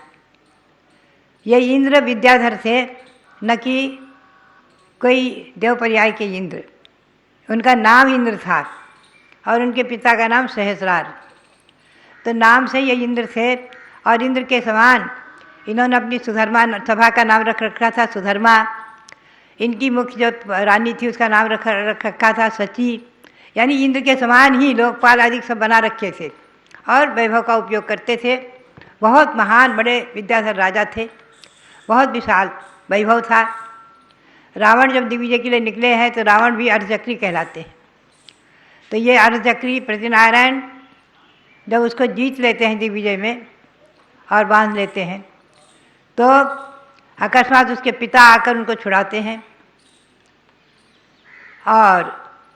ये इंद्र विद्याधर थे, न कि कोई देव पर्याय के इंद्र। उनका नाम इंद्र था और उनके पिता का नाम सहस्रार। तो नाम से ये इंद्र थे और इंद्र के समान इन्होंने अपनी सुधर्मा सभा का नाम रख रखा था सुधर्मा। इनकी मुख्य जो रानी थी उसका नाम रख रखा था सची। यानी इंद्र के समान ही लोकपाल आदि सब बना रखे थे और वैभव का उपयोग करते थे। बहुत महान बड़े विद्याधर राजा थे, बहुत विशाल वैभव था। रावण जब दिग्विजय के लिए निकले हैं तो रावण भी अर्धचक्री कहलाते हैं। तो ये अर्धचक्री प्रतिनारायण जब उसको जीत लेते हैं दिग्विजय में और बांध लेते हैं तो अकस्मात उसके पिता आकर उनको छुड़ाते हैं और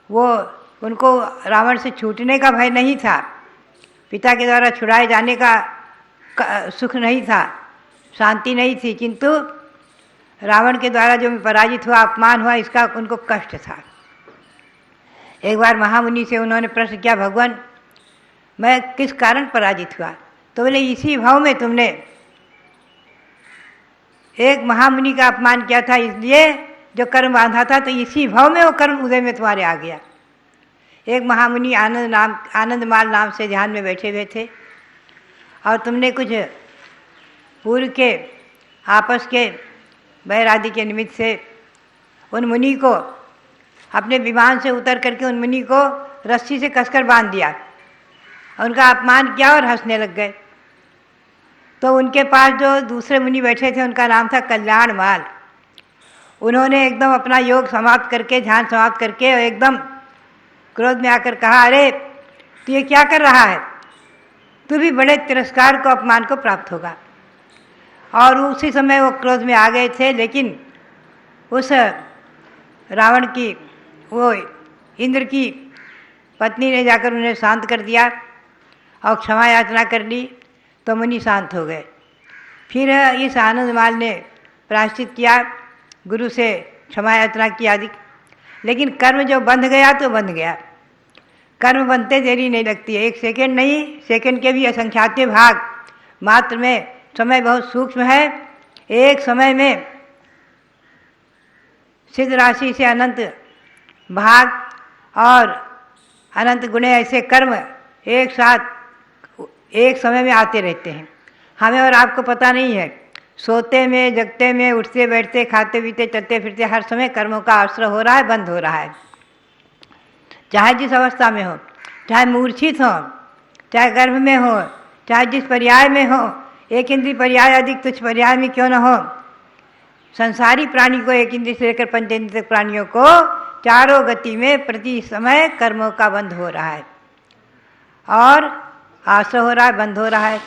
वो उनको रावण से छूटने का भय नहीं था। पिता के द्वारा छुड़ाए जाने का सुख नहीं था, शांति नहीं थी, किंतु रावण के द्वारा जो पराजित हुआ, अपमान हुआ, इसका उनको कष्ट था। एक बार महामुनि से उन्होंने प्रश्न किया, भगवान मैं किस कारण पराजित हुआ? तो बोले इसी भाव में तुमने एक महामुनि का अपमान किया था, इसलिए जो कर्म बांधा था, तो इसी भाव में वो कर्म उदय में तुम्हारे आ गया। एक महामुनि आनंदमाल नाम से ध्यान में बैठे हुए थे और तुमने कुछ पूर्व के आपस के बैर आदि के निमित्त से उन मुनि को अपने विमान से उतर करके उन मुनि को रस्सी से कसकर बांध दिया, उनका अपमान किया और हंसने लग गए। तो उनके पास जो दूसरे मुनि बैठे थे उनका नाम था कल्याणमाल। उन्होंने एकदम अपना योग समाप्त करके, ध्यान समाप्त करके और एकदम क्रोध में आकर कहा, अरे तू ये क्या कर रहा है? तू भी बड़े तिरस्कार को, अपमान को प्राप्त होगा। और उसी समय वो क्रोध में आ गए थे, लेकिन उस रावण की, वो इंद्र की पत्नी ने जाकर उन्हें शांत कर दिया और क्षमा याचना कर ली तो मुनि शांत हो गए। फिर इस आनंदमाल ने प्रायश्चित किया, गुरु से क्षमा याचना की आदि। लेकिन कर्म जो बंध गया तो बंध गया। कर्म बनते देरी नहीं लगती है, एक सेकंड नहीं, सेकंड के भी असंख्यात भाग मात्र में। समय बहुत सूक्ष्म है। एक समय में सिद्ध राशि से अनंत भाग और अनंत गुणे ऐसे कर्म एक साथ एक समय में आते रहते हैं। हमें और आपको पता नहीं है। सोते में, जगते में, उठते बैठते, खाते पीते, चलते फिरते, हर समय कर्मों का आश्रय हो रहा है, बंद हो रहा है। चाहे जिस अवस्था में हो, चाहे मूर्छित हो, चाहे गर्भ में हो, चाहे जिस पर्याय में हो, एक इंद्रिय पर्याय अधिक तुच्छ पर्याय में क्यों न हो, संसारी प्राणी को, एक इंद्रिय से लेकर पंचेंद्रिय तक प्राणियों को चारों गति में प्रति समय कर्मों का बंध हो रहा है और आश्रय हो रहा है, बंद हो रहा है।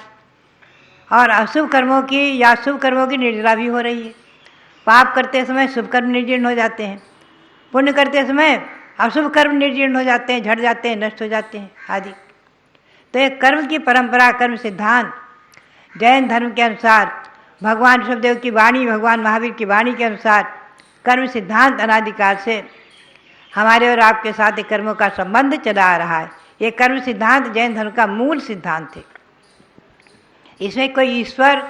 और अशुभ कर्मों की या शुभ कर्मों की निर्जरा भी हो रही है। पाप करते समय शुभ कर्म निर्जीर्ण हो जाते हैं, पुण्य करते समय अशुभ कर्म निर्जीर्ण हो जाते हैं, झड़ जाते हैं, नष्ट हो जाते हैं आदि। तो एक कर्म की परंपरा, कर्म सिद्धांत जैन धर्म के अनुसार, भगवान ऋषभदेव की वाणी, भगवान महावीर की वाणी के अनुसार कर्म सिद्धांत अनादिकाल से हमारे और आपके साथ एक कर्मों का संबंध चला आ रहा है। ये कर्म सिद्धांत जैन धर्म का मूल सिद्धांत है। इसमें कोई ईश्वर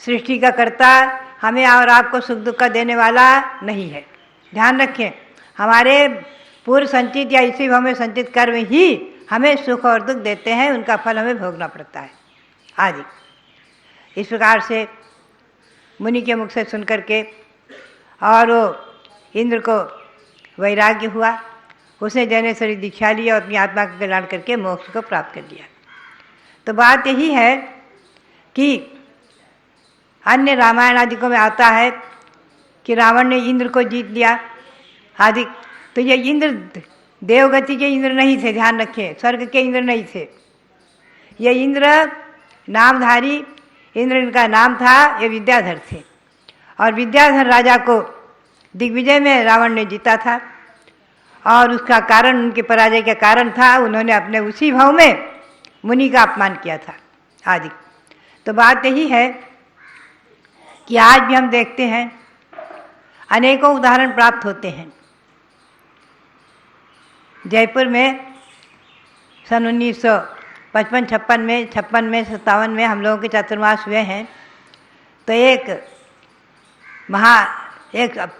सृष्टि का कर्ता हमें और आपको सुख दुख का देने वाला नहीं है। ध्यान रखें, हमारे पूर्व संचित या इसी भाव में संचित कर्म ही हमें सुख और दुख देते हैं, उनका फल हमें भोगना पड़ता है आदि। इस प्रकार से मुनि के मुख से सुन करके, और वो इंद्र को वैराग्य हुआ। उसने जैनेश्वरी दीक्षा ली और अपनी आत्मा का कल्याण करके मोक्ष को प्राप्त कर लिया। तो बात यही है कि अन्य रामायण आदिकों में आता है कि रावण ने इंद्र को जीत लिया आदि। तो ये इंद्र देवगति के इंद्र नहीं थे, ध्यान रखें, स्वर्ग के इंद्र नहीं थे। ये इंद्र नामधारी इंद्र इनका नाम था, ये विद्याधर थे। और विद्याधर राजा को दिग्विजय में रावण ने जीता था, और उसका कारण, उनके पराजय का कारण था उन्होंने अपने उसी भाव में मुनि का अपमान किया था आदि। तो बात यही है कि आज भी हम देखते हैं अनेकों उदाहरण प्राप्त होते हैं। जयपुर में सन 1955-56 में, 56 में हम लोगों के चातुर्मास हुए हैं। तो एक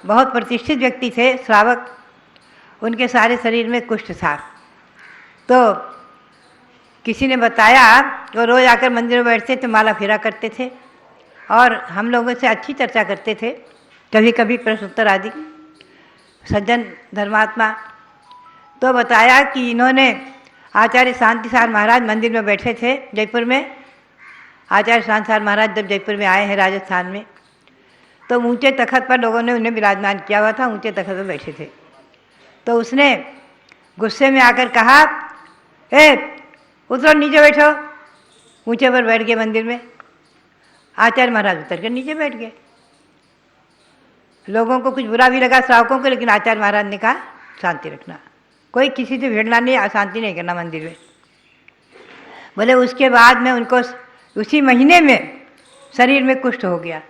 बहुत प्रतिष्ठित व्यक्ति थे, श्रावक, उनके सारे शरीर में कुष्ठ था। तो किसी ने बताया, वो रोज़ आकर मंदिर में बैठते थे, माला फेरा करते थे और हम लोगों से अच्छी चर्चा करते थे, कभी कभी प्रश्नोत्तर आदि, सज्जन धर्मात्मा। तो बताया कि इन्होंने आचार्य शांतिसार महाराज मंदिर में बैठे थे जयपुर में। आचार्य शांतिसार महाराज जब जयपुर में आए हैं राजस्थान में, तो ऊंचे तखत पर लोगों ने उन्हें विराजमान किया हुआ था, ऊंचे तखत पर बैठे थे। तो उसने गुस्से में आकर कहा, उतरो नीचे बैठो। ऊंचे पर बैठ गए मंदिर में। आचार्य महाराज उतर कर नीचे बैठ गए। लोगों को कुछ बुरा भी लगा, श्रावकों को, लेकिन आचार्य महाराज ने कहा शांति रखना, कोई किसी से भिड़ना नहीं, अशांति नहीं करना मंदिर में। बोले उसके बाद में उनको उसी महीने में शरीर में कुष्ठ हो गया।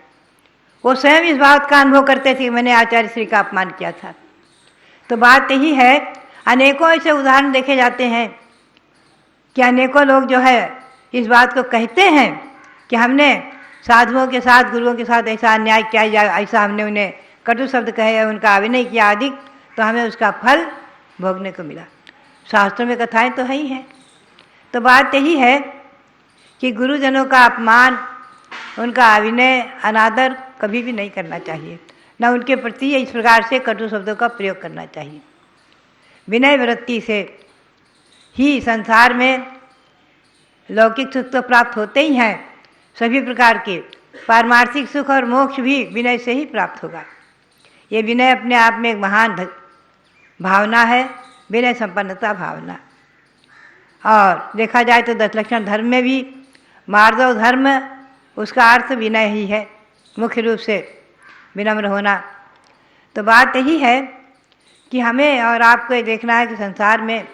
वो स्वयं इस बात का अनुभव करते थे कि मैंने आचार्य श्री का अपमान किया था। तो बात यही है, अनेकों ऐसे उदाहरण देखे जाते हैं कि अनेकों लोग जो है इस बात को कहते हैं कि हमने साधुओं के साथ, गुरुओं के साथ ऐसा अन्याय किया, या ऐसा हमने उन्हें कटु शब्द कहे, उनका अभिनय किया आदि, तो हमें उसका फल भोगने को मिला। शास्त्रों में कथाएं तो है ही हैं। तो बात यही है कि गुरुजनों का अपमान, उनका अभिनय, अनादर कभी भी नहीं करना चाहिए, न उनके प्रति इस प्रकार से कटु शब्दों का प्रयोग करना चाहिए। विनय वृत्ति से ही संसार में लौकिक सुख तो प्राप्त होते ही हैं, सभी प्रकार के पारमार्थिक सुख और मोक्ष भी विनय से ही प्राप्त होगा। ये विनय अपने आप में एक महान भावना है, विनय संपन्नता भावना। और देखा जाए तो 10 लक्षण धर्म में भी मार्दव धर्म, उसका अर्थ विनय ही है, मुख्य रूप से विनम्र होना। तो बात यही है कि हमें और आपको ये देखना है कि संसार में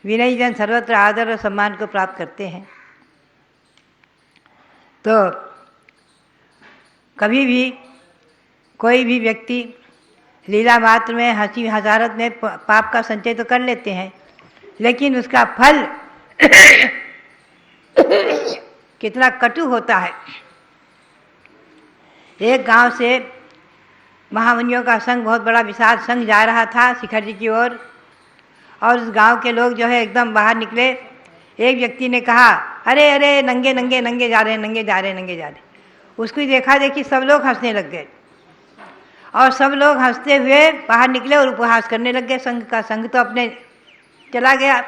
विनयी जन सर्वत्र आदर और सम्मान को प्राप्त करते हैं। तो कभी भी कोई भी व्यक्ति लीला मात्र में, हंसी हजारत में पाप का संचय तो कर लेते हैं, लेकिन उसका फल कितना कटु होता है। एक गांव से महामुनियों का संघ, बहुत बड़ा विशाल संघ जा रहा था शिखर जी की ओर, और उस गांव के लोग जो है एकदम बाहर निकले। एक व्यक्ति ने कहा, अरे अरे नंगे नंगे नंगे जा रहे हैं, नंगे जा रहे हैं, नंगे जा रहे हैं। उसको देखा देखी सब लोग हंसने लग गए, और सब लोग हंसते हुए बाहर निकले और उपहास करने लग गए संघ का। संघ तो अपने चला गया।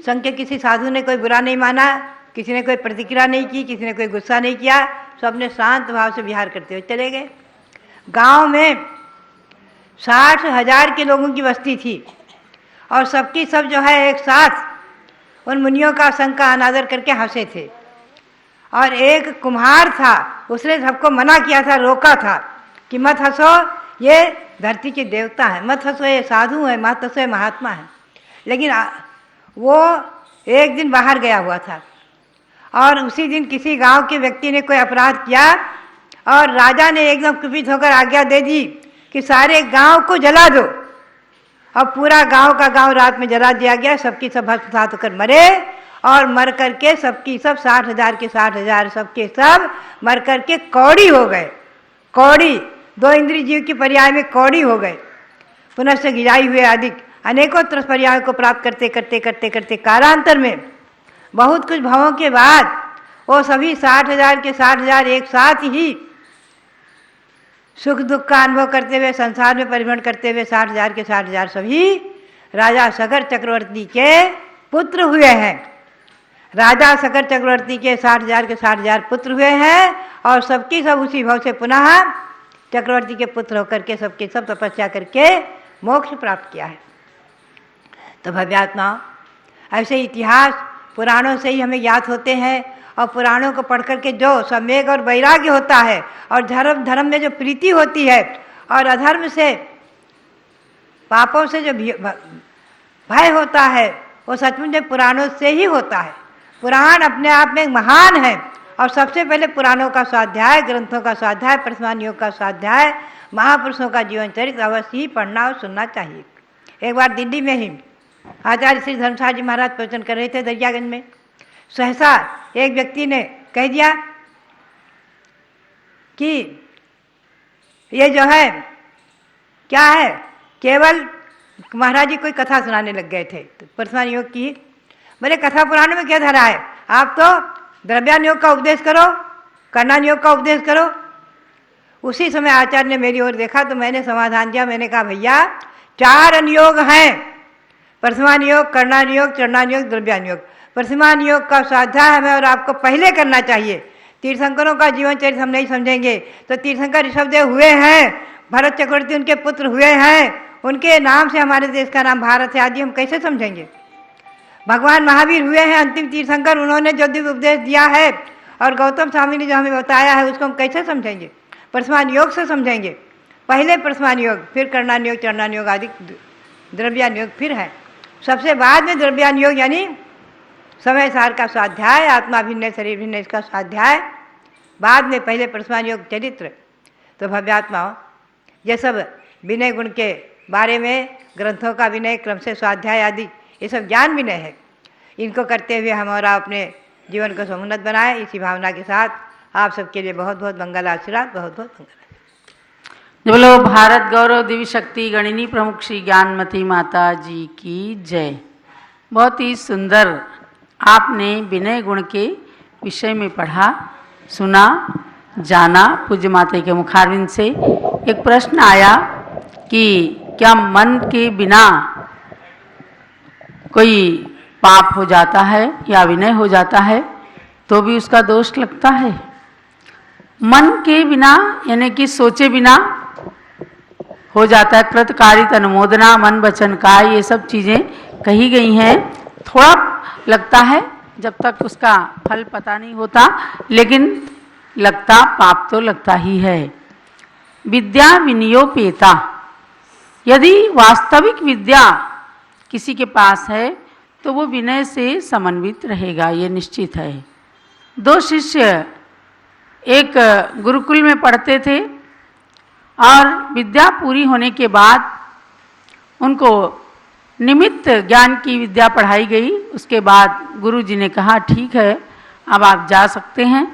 संघ के किसी साधु ने कोई बुरा नहीं माना, किसी ने कोई प्रतिक्रिया नहीं की, किसी ने कोई गुस्सा नहीं किया, सब ने शांत भाव से विहार करते हुए चले गए। गांव में 60,000 के लोगों की बस्ती थी, और सबकी सब जो है एक साथ उन मुनियों का संघ का अनादर करके हंसे थे। और एक कुम्हार था, उसने सबको मना किया था, रोका था कि मत हंसो, ये धरती के देवता हैं, मत हंसो, ये साधु है, मत हंसो, ये महात्मा है। लेकिन वो एक दिन बाहर गया हुआ था, और उसी दिन किसी गांव के व्यक्ति ने कोई अपराध किया, और राजा ने एकदम कुपित होकर आज्ञा दे दी कि सारे गांव को जला दो। और पूरा गांव का गांव रात में जला दिया गया। सबकी सब भस्मसात होकर मरे, और मर करके सबकी सब 60,000 के 60,000 सबके सब मर करके कौड़ी हो गए। कौड़ी, 2 इंद्रिय जीव की पर्याय में कौड़ी हो गए। पुनः गिराई हुए आदि अनेकों तरह पर्याय को प्राप्त करते करते करते करते कालांतर में बहुत कुछ भावों के बाद वो सभी 60,000 के 60,000 एक साथ ही सुख दुख का अनुभव करते हुए संसार में परिभ्रमण करते हुए 60,000 के 60,000 सभी राजा सगर चक्रवर्ती के पुत्र हुए हैं। राजा सगर चक्रवर्ती के 60,000 के 60,000 पुत्र हुए हैं और सबकी सब उसी भाव से पुनः चक्रवर्ती के पुत्र होकर के सबके सब तपस्या करके मोक्ष प्राप्त किया है। तो भव्यात्मा ऐसे इतिहास पुराणों से ही हमें ज्ञात होते हैं और पुराणों को पढ़ करके जो सम्वेग और वैराग्य होता है और धर्म में जो प्रीति होती है और अधर्म से पापों से जो भय होता है वो सचमुच पुराणों से ही होता है। पुराण अपने आप में महान है और सबसे पहले पुराणों का स्वाध्याय, ग्रंथों का स्वाध्याय, वर्तमान योग का स्वाध्याय, महापुरुषों का जीवन चरित्र अवश्य ही पढ़ना और सुनना चाहिए। एक बार दिल्ली में ही आचार्य श्री धर्मशास्त्री जी महाराज प्रवचन कर रहे थे दरियागंज में। सहसा एक व्यक्ति ने कह दिया कि ये जो है क्या है, केवल महाराज जी कोई कथा सुनाने लग गए थे तो वर्तमान योग की। बोले कथा पुराण में क्या धरा है, आप तो द्रव्यान योग का उपदेश करो, कर्णान योग का उपदेश करो। उसी समय आचार्य ने मेरी ओर देखा तो मैंने समाधान दिया। मैंने कहा भैया 4 अनुयोग हैं, वर्तमान योग, कर्णान योग, चरणान योग, द्रव्यान योग। वर्तमान योग का स्वाध्याय हमें और आपको पहले करना चाहिए। तीर्थंकरों का जीवन चरित्र हम नहीं समझेंगे तो तीर्थंकर ऋषभदेव हुए हैं, भरत चक्रवर्ती उनके पुत्र हुए हैं, उनके नाम से हमारे देश का नाम भारत है, आदि हम कैसे समझेंगे। भगवान महावीर हुए हैं अंतिम तीर्थंकर, उन्होंने जो दिव्य उपदेश दिया है और गौतम स्वामी ने जो हमें बताया है उसको हम कैसे समझेंगे। वर्तमान योग से समझेंगे। पहले वर्तमान योग, फिर कर्णान योग, चरणान योग आदि द्रव्यान योग फिर है। सबसे बाद में द्रव्यान योग यानी समय सार का स्वाध्याय, आत्मा भिन्न शरीर भिन्न इसका स्वाध्याय, बाद में पहले वर्तमान योग चरित्र। तो भव्यात्माओं ये सब विनय गुण के बारे में ग्रंथों का विनय, क्रम से स्वाध्याय आदि ये सब ज्ञान विनय है। इनको करते हुए हमारा अपने जीवन को समुन्नत बनाए, इसी भावना के साथ आप सबके लिए बहुत बहुत मंगल आशीर्वाद, बहुत बहुत मंगल। बोलो भारत गौरव दिव्य शक्ति गणिनी प्रमुख श्री ज्ञानमती माता जी की जय। बहुत ही सुंदर आपने विनय गुण के विषय में पढ़ा, सुना, जाना। पूज्य माता के मुखारविंद से एक प्रश्न आया कि क्या मन के बिना कोई पाप हो जाता है या विनय हो जाता है तो भी उसका दोष लगता है। मन के बिना यानी कि सोचे बिना हो जाता है। कृतकारित अनुमोदना, मन वचन का, ये सब चीज़ें कही गई हैं। थोड़ा लगता है जब तक उसका फल पता नहीं होता, लेकिन लगता पाप तो लगता ही है। विद्या विनियोपेता, यदि वास्तविक विद्या किसी के पास है तो वो विनय से समन्वित रहेगा, ये निश्चित है। 2 शिष्य एक गुरुकुल में पढ़ते थे और विद्या पूरी होने के बाद उनको निमित्त ज्ञान की विद्या पढ़ाई गई। उसके बाद गुरु जी ने कहा ठीक है अब आप जा सकते हैं।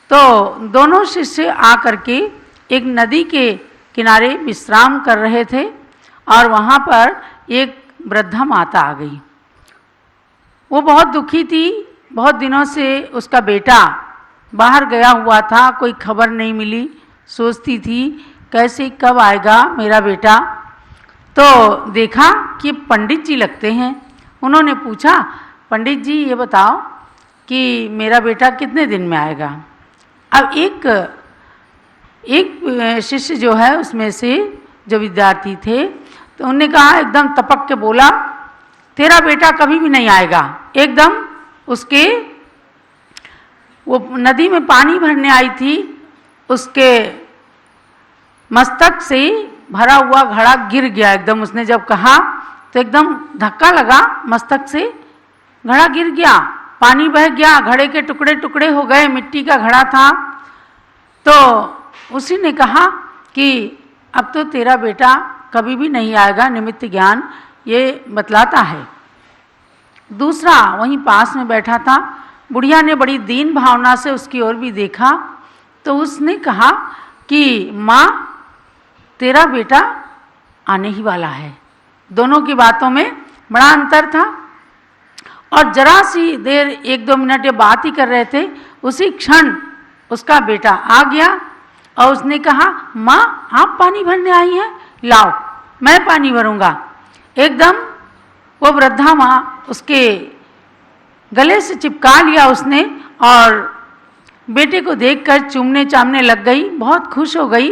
तो दोनों शिष्य आकर के एक नदी के किनारे विश्राम कर रहे थे और वहाँ पर एक वृद्धा माता आ गई। वो बहुत दुखी थी, बहुत दिनों से उसका बेटा बाहर गया हुआ था, कोई खबर नहीं मिली। सोचती थी कैसे कब आएगा मेरा बेटा। तो देखा कि पंडित जी लगते हैं। उन्होंने पूछा पंडित जी ये बताओ कि मेरा बेटा कितने दिन में आएगा। अब एक शिष्य जो है उसमें से जो विद्यार्थी थे तो उन्होंने कहा, एकदम तपक के बोला तेरा बेटा कभी भी नहीं आएगा। एकदम उसके वो नदी में पानी भरने आई थी, उसके मस्तक से भरा हुआ घड़ा गिर गया। एकदम उसने जब कहा तो एकदम धक्का लगा, मस्तक से घड़ा गिर गया, पानी बह गया, घड़े के टुकड़े टुकड़े हो गए, मिट्टी का घड़ा था। तो उसी ने कहा कि अब तो तेरा बेटा कभी भी नहीं आएगा, निमित्त ज्ञान ये बतलाता है। दूसरा वहीं पास में बैठा था, बुढ़िया ने बड़ी दीन भावना से उसकी ओर भी देखा तो उसने कहा कि माँ तेरा बेटा आने ही वाला है। दोनों की बातों में बड़ा अंतर था और जरा सी देर 1-2 मिनट ये बात ही कर रहे थे, उसी क्षण उसका बेटा आ गया। और उसने कहा, माँ आप पानी भरने आई हैं, लाओ मैं पानी भरूंगा। एकदम वो वृद्धा माँ उसके गले से चिपका लिया उसने और बेटे को देखकर चूमने चामने लग गई, बहुत खुश हो गई।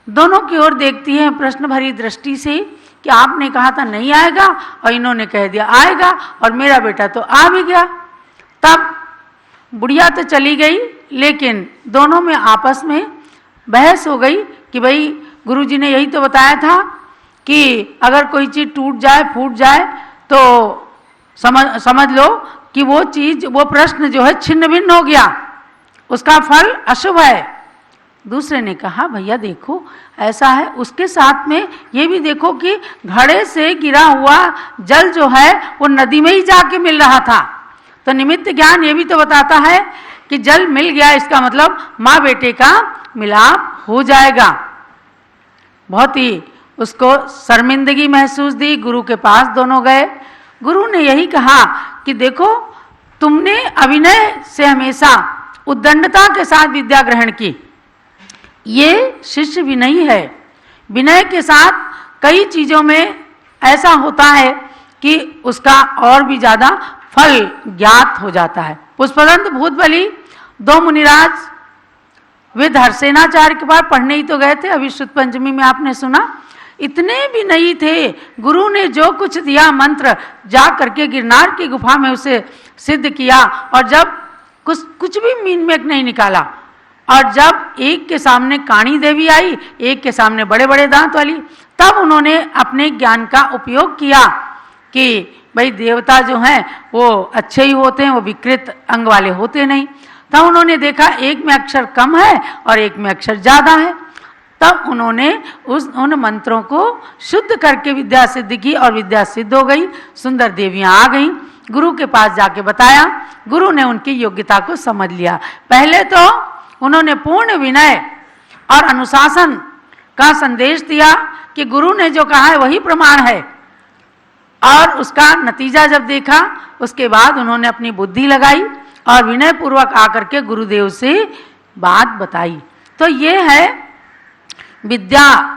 दोनों की ओर देखती है प्रश्न भरी दृष्टि से कि आपने कहा था नहीं आएगा और इन्होंने कह दिया आएगा और मेरा बेटा तो आ भी गया। तब बुढ़िया तो चली गई, लेकिन दोनों में आपस में बहस हो गई कि भाई गुरुजी ने यही तो बताया था कि अगर कोई चीज़ टूट जाए फूट जाए तो समझ लो कि वो चीज़, वो प्रश्न जो है छिन्न भिन्न हो गया, उसका फल अशुभ है। दूसरे ने कहा भैया देखो ऐसा है, उसके साथ में ये भी देखो कि घड़े से गिरा हुआ जल जो है वो नदी में ही जाके मिल रहा था, तो निमित्त ज्ञान ये भी तो बताता है कि जल मिल गया, इसका मतलब माँ बेटे का मिलाप हो जाएगा। बहुत ही उसको शर्मिंदगी महसूस दी। गुरु के पास दोनों गए। गुरु ने यही कहा कि देखो तुमने अभिनय से हमेशा उद्दंडता के साथ विद्या ग्रहण की, ये शिष्य विनयी है। विनय के साथ कई चीज़ों में ऐसा होता है कि उसका और भी ज़्यादा फल ज्ञात हो जाता है। पुष्पदंत भूतबली दो मुनिराज वे धरसेनाचार्य के पास पढ़ने ही तो गए थे, अभी शुद्ध पंचमी में आपने सुना। इतने भी नहीं थे, गुरु ने जो कुछ दिया मंत्र जा करके गिरनार की गुफा में उसे सिद्ध किया, और जब कुछ भी मीन में नहीं निकाला, और जब एक के सामने काणी देवी आई, एक के सामने बड़े बड़े दांत वाली, तब उन्होंने अपने ज्ञान का उपयोग किया कि भाई देवता जो हैं वो अच्छे ही होते हैं, वो विकृत अंग वाले होते नहीं। तब उन्होंने देखा एक में अक्षर कम है और एक में अक्षर ज़्यादा है, तब उन्होंने उन मंत्रों को शुद्ध करके विद्या सिद्ध की और विद्या सिद्ध हो गई। सुंदर देवियाँ आ गईं, गुरु के पास जाके बताया, गुरु ने उनकी योग्यता को समझ लिया। पहले तो उन्होंने पूर्ण विनय और अनुशासन का संदेश दिया कि गुरु ने जो कहा है वही प्रमाण है, और उसका नतीजा जब देखा उसके बाद उन्होंने अपनी बुद्धि लगाई और विनय पूर्वक आकर के गुरुदेव से बात बताई। तो ये है विद्या,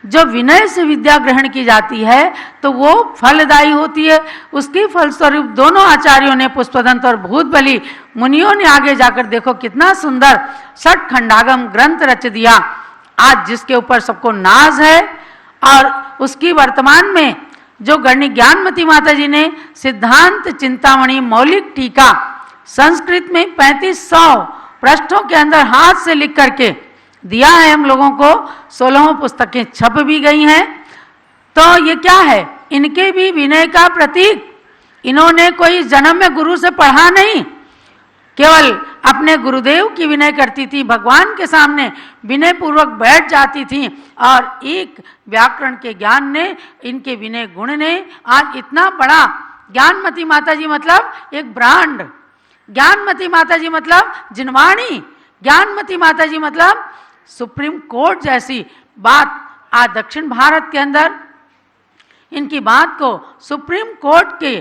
जो विनय से विद्या ग्रहण की जाती है तो वो फलदायी होती है। उसके फलस्वरूप दोनों आचार्यों ने, पुष्पदंत और भूतबली मुनियों ने आगे जाकर देखो कितना सुंदर षट खंडागम ग्रंथ रच दिया, आज जिसके ऊपर सबको नाज है। और उसकी वर्तमान में जो गणनी ज्ञानमती माता जी ने सिद्धांत चिंतामणि मौलिक टीका संस्कृत में 3500 पृष्ठों के अंदर हाथ से लिख करके दिया है हम लोगों को, 16 पुस्तकें छप भी गई हैं। तो ये क्या है, इनके भी विनय का प्रतीक। इन्होंने कोई जन्म में गुरु से पढ़ा नहीं, केवल अपने गुरुदेव की विनय करती थी, भगवान के सामने विनय पूर्वक बैठ जाती थी, और एक व्याकरण के ज्ञान ने, इनके विनय गुण ने आज इतना बड़ा ज्ञानमती माता जी मतलब एक ब्रांड, ज्ञानमती माता जी मतलब जिनवाणी, ज्ञानमती माता जी मतलब सुप्रीम कोर्ट जैसी बात। आज दक्षिण भारत के अंदर इनकी बात को सुप्रीम कोर्ट के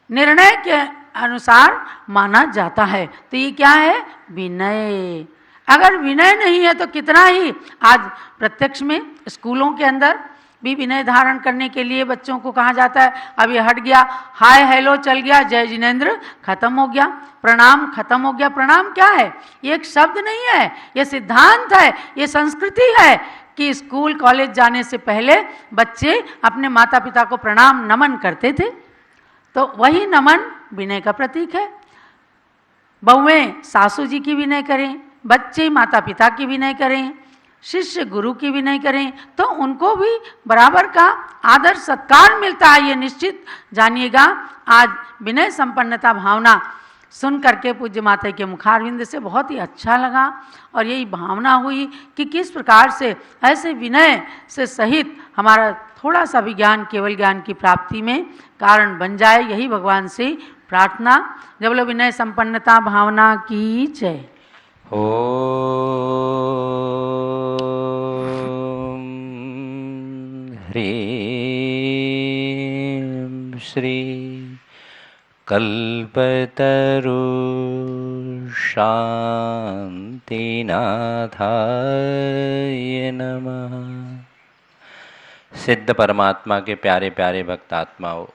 निर्णय के अनुसार माना जाता है। तो ये क्या है, विनय। अगर विनय नहीं है तो कितना ही, आज प्रत्यक्ष में स्कूलों के अंदर भी विनय धारण करने के लिए बच्चों को कहा जाता है। अब ये हट गया, हाय हेलो चल गया, जय जिनेंद्र खत्म हो गया, प्रणाम खत्म हो गया। प्रणाम क्या है, ये एक शब्द नहीं है, ये सिद्धांत है, ये संस्कृति है कि स्कूल कॉलेज जाने से पहले बच्चे अपने माता पिता को प्रणाम नमन करते थे। तो वही नमन विनय का प्रतीक है। बहुएं सासू जी की विनय करें, बच्चे माता पिता की विनय करें, शिष्य गुरु की विनय करें, तो उनको भी बराबर का आदर सत्कार मिलता है। ये निश्चित जानिएगा। आज विनय संपन्नता भावना सुन करके पूज्य माता के मुखारविंद से बहुत ही अच्छा लगा, और यही भावना हुई कि किस प्रकार से ऐसे विनय से सहित हमारा थोड़ा सा भी ज्ञान केवल ज्ञान की प्राप्ति में कारण बन जाए। यही भगवान से प्रार्थना। जब लोग विनय संपन्नता भावना की जय। ओम ह्रीं श्री कल्पतरुर्गलितं शांतिनाथाय नमः। सिद्ध परमात्मा के प्यारे प्यारे भक्त आत्माओं,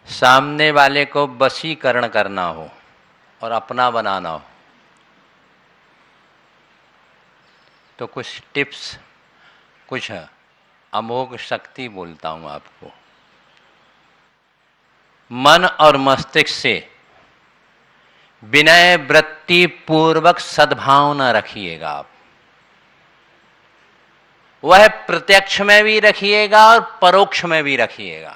सामने वाले को वशीकरण करना हो और अपना बनाना हो तो कुछ टिप्स, कुछ अमोघ शक्ति बोलता हूं आपको। मन और मस्तिष्क से विनय वृत्ति पूर्वक सद्भावना रखिएगा आप। वह प्रत्यक्ष में भी रखिएगा और परोक्ष में भी रखिएगा।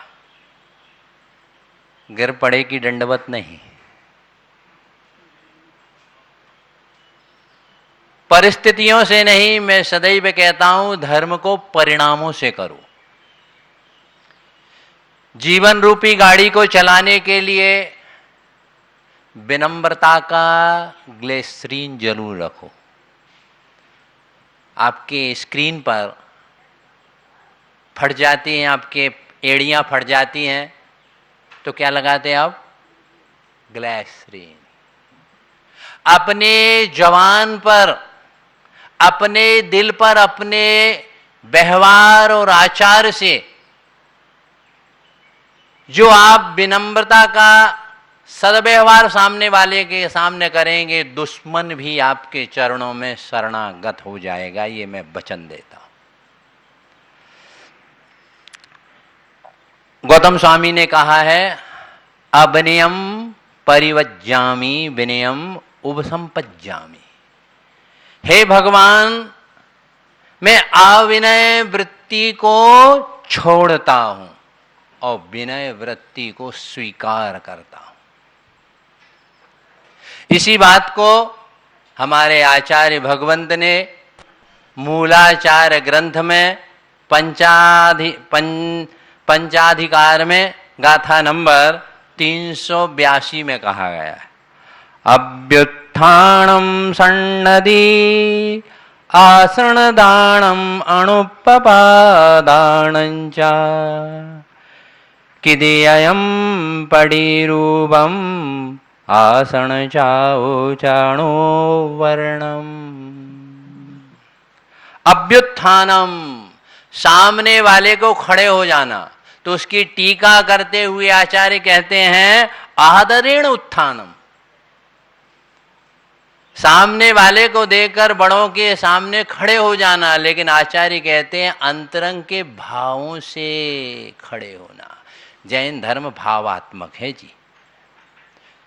गिर पड़े की दंडवत नहीं। परिस्थितियों से नहीं, मैं सदैव कहता हूं धर्म को परिणामों से करो। जीवन रूपी गाड़ी को चलाने के लिए विनम्रता का ग्लिसरीन जरूर रखो। आपके स्क्रीन पर फट जाती हैं, आपके एड़ियां फट जाती हैं तो क्या लगाते हैं आप? ग्लिसरीन। अपने जवान पर, अपने दिल पर, अपने व्यवहार और आचार से जो आप विनम्रता का सद्व्यवहार सामने वाले के सामने करेंगे, दुश्मन भी आपके चरणों में शरणागत हो जाएगा, ये मैं वचन देता हूं। गौतम स्वामी ने कहा है, अविनयम परिवज्जामि विनयम उपसंपज्जामि। हे भगवान, मैं अविनय वृत्ति को छोड़ता हूं और विनय वृत्ति को स्वीकार करता हूं। इसी बात को हमारे आचार्य भगवंत ने मूलाचार ग्रंथ में पंचाधिकार में गाथा नंबर 382 में कहा गया है, अभ्युत्थानम सन्नदी आसनदानम अणुपपादानं च किदेयं पडिरूपम आसन चाणो वर्णम। अभ्युत्थानम, सामने वाले को खड़े हो जाना। तो उसकी टीका करते हुए आचार्य कहते हैं आदरेण उत्थानम। सामने वाले को देखकर बड़ों के सामने खड़े हो जाना, लेकिन आचार्य कहते हैं अंतरंग के भावों से खड़े होना। जैन धर्म भावात्मक है जी।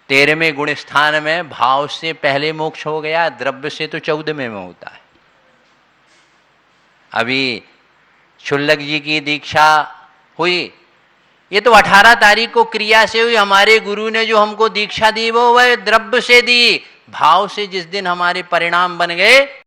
13वें गुण स्थान में भाव से पहले मोक्ष हो गया, द्रव्य से तो 14वें में होता है। अभी शुल्लक जी की दीक्षा हुई, ये तो 18 तारीख को क्रिया से हुई। हमारे गुरु ने जो हमको दीक्षा दी वो वह द्रव्य से दी। भाव से जिस दिन हमारे परिणाम बन गए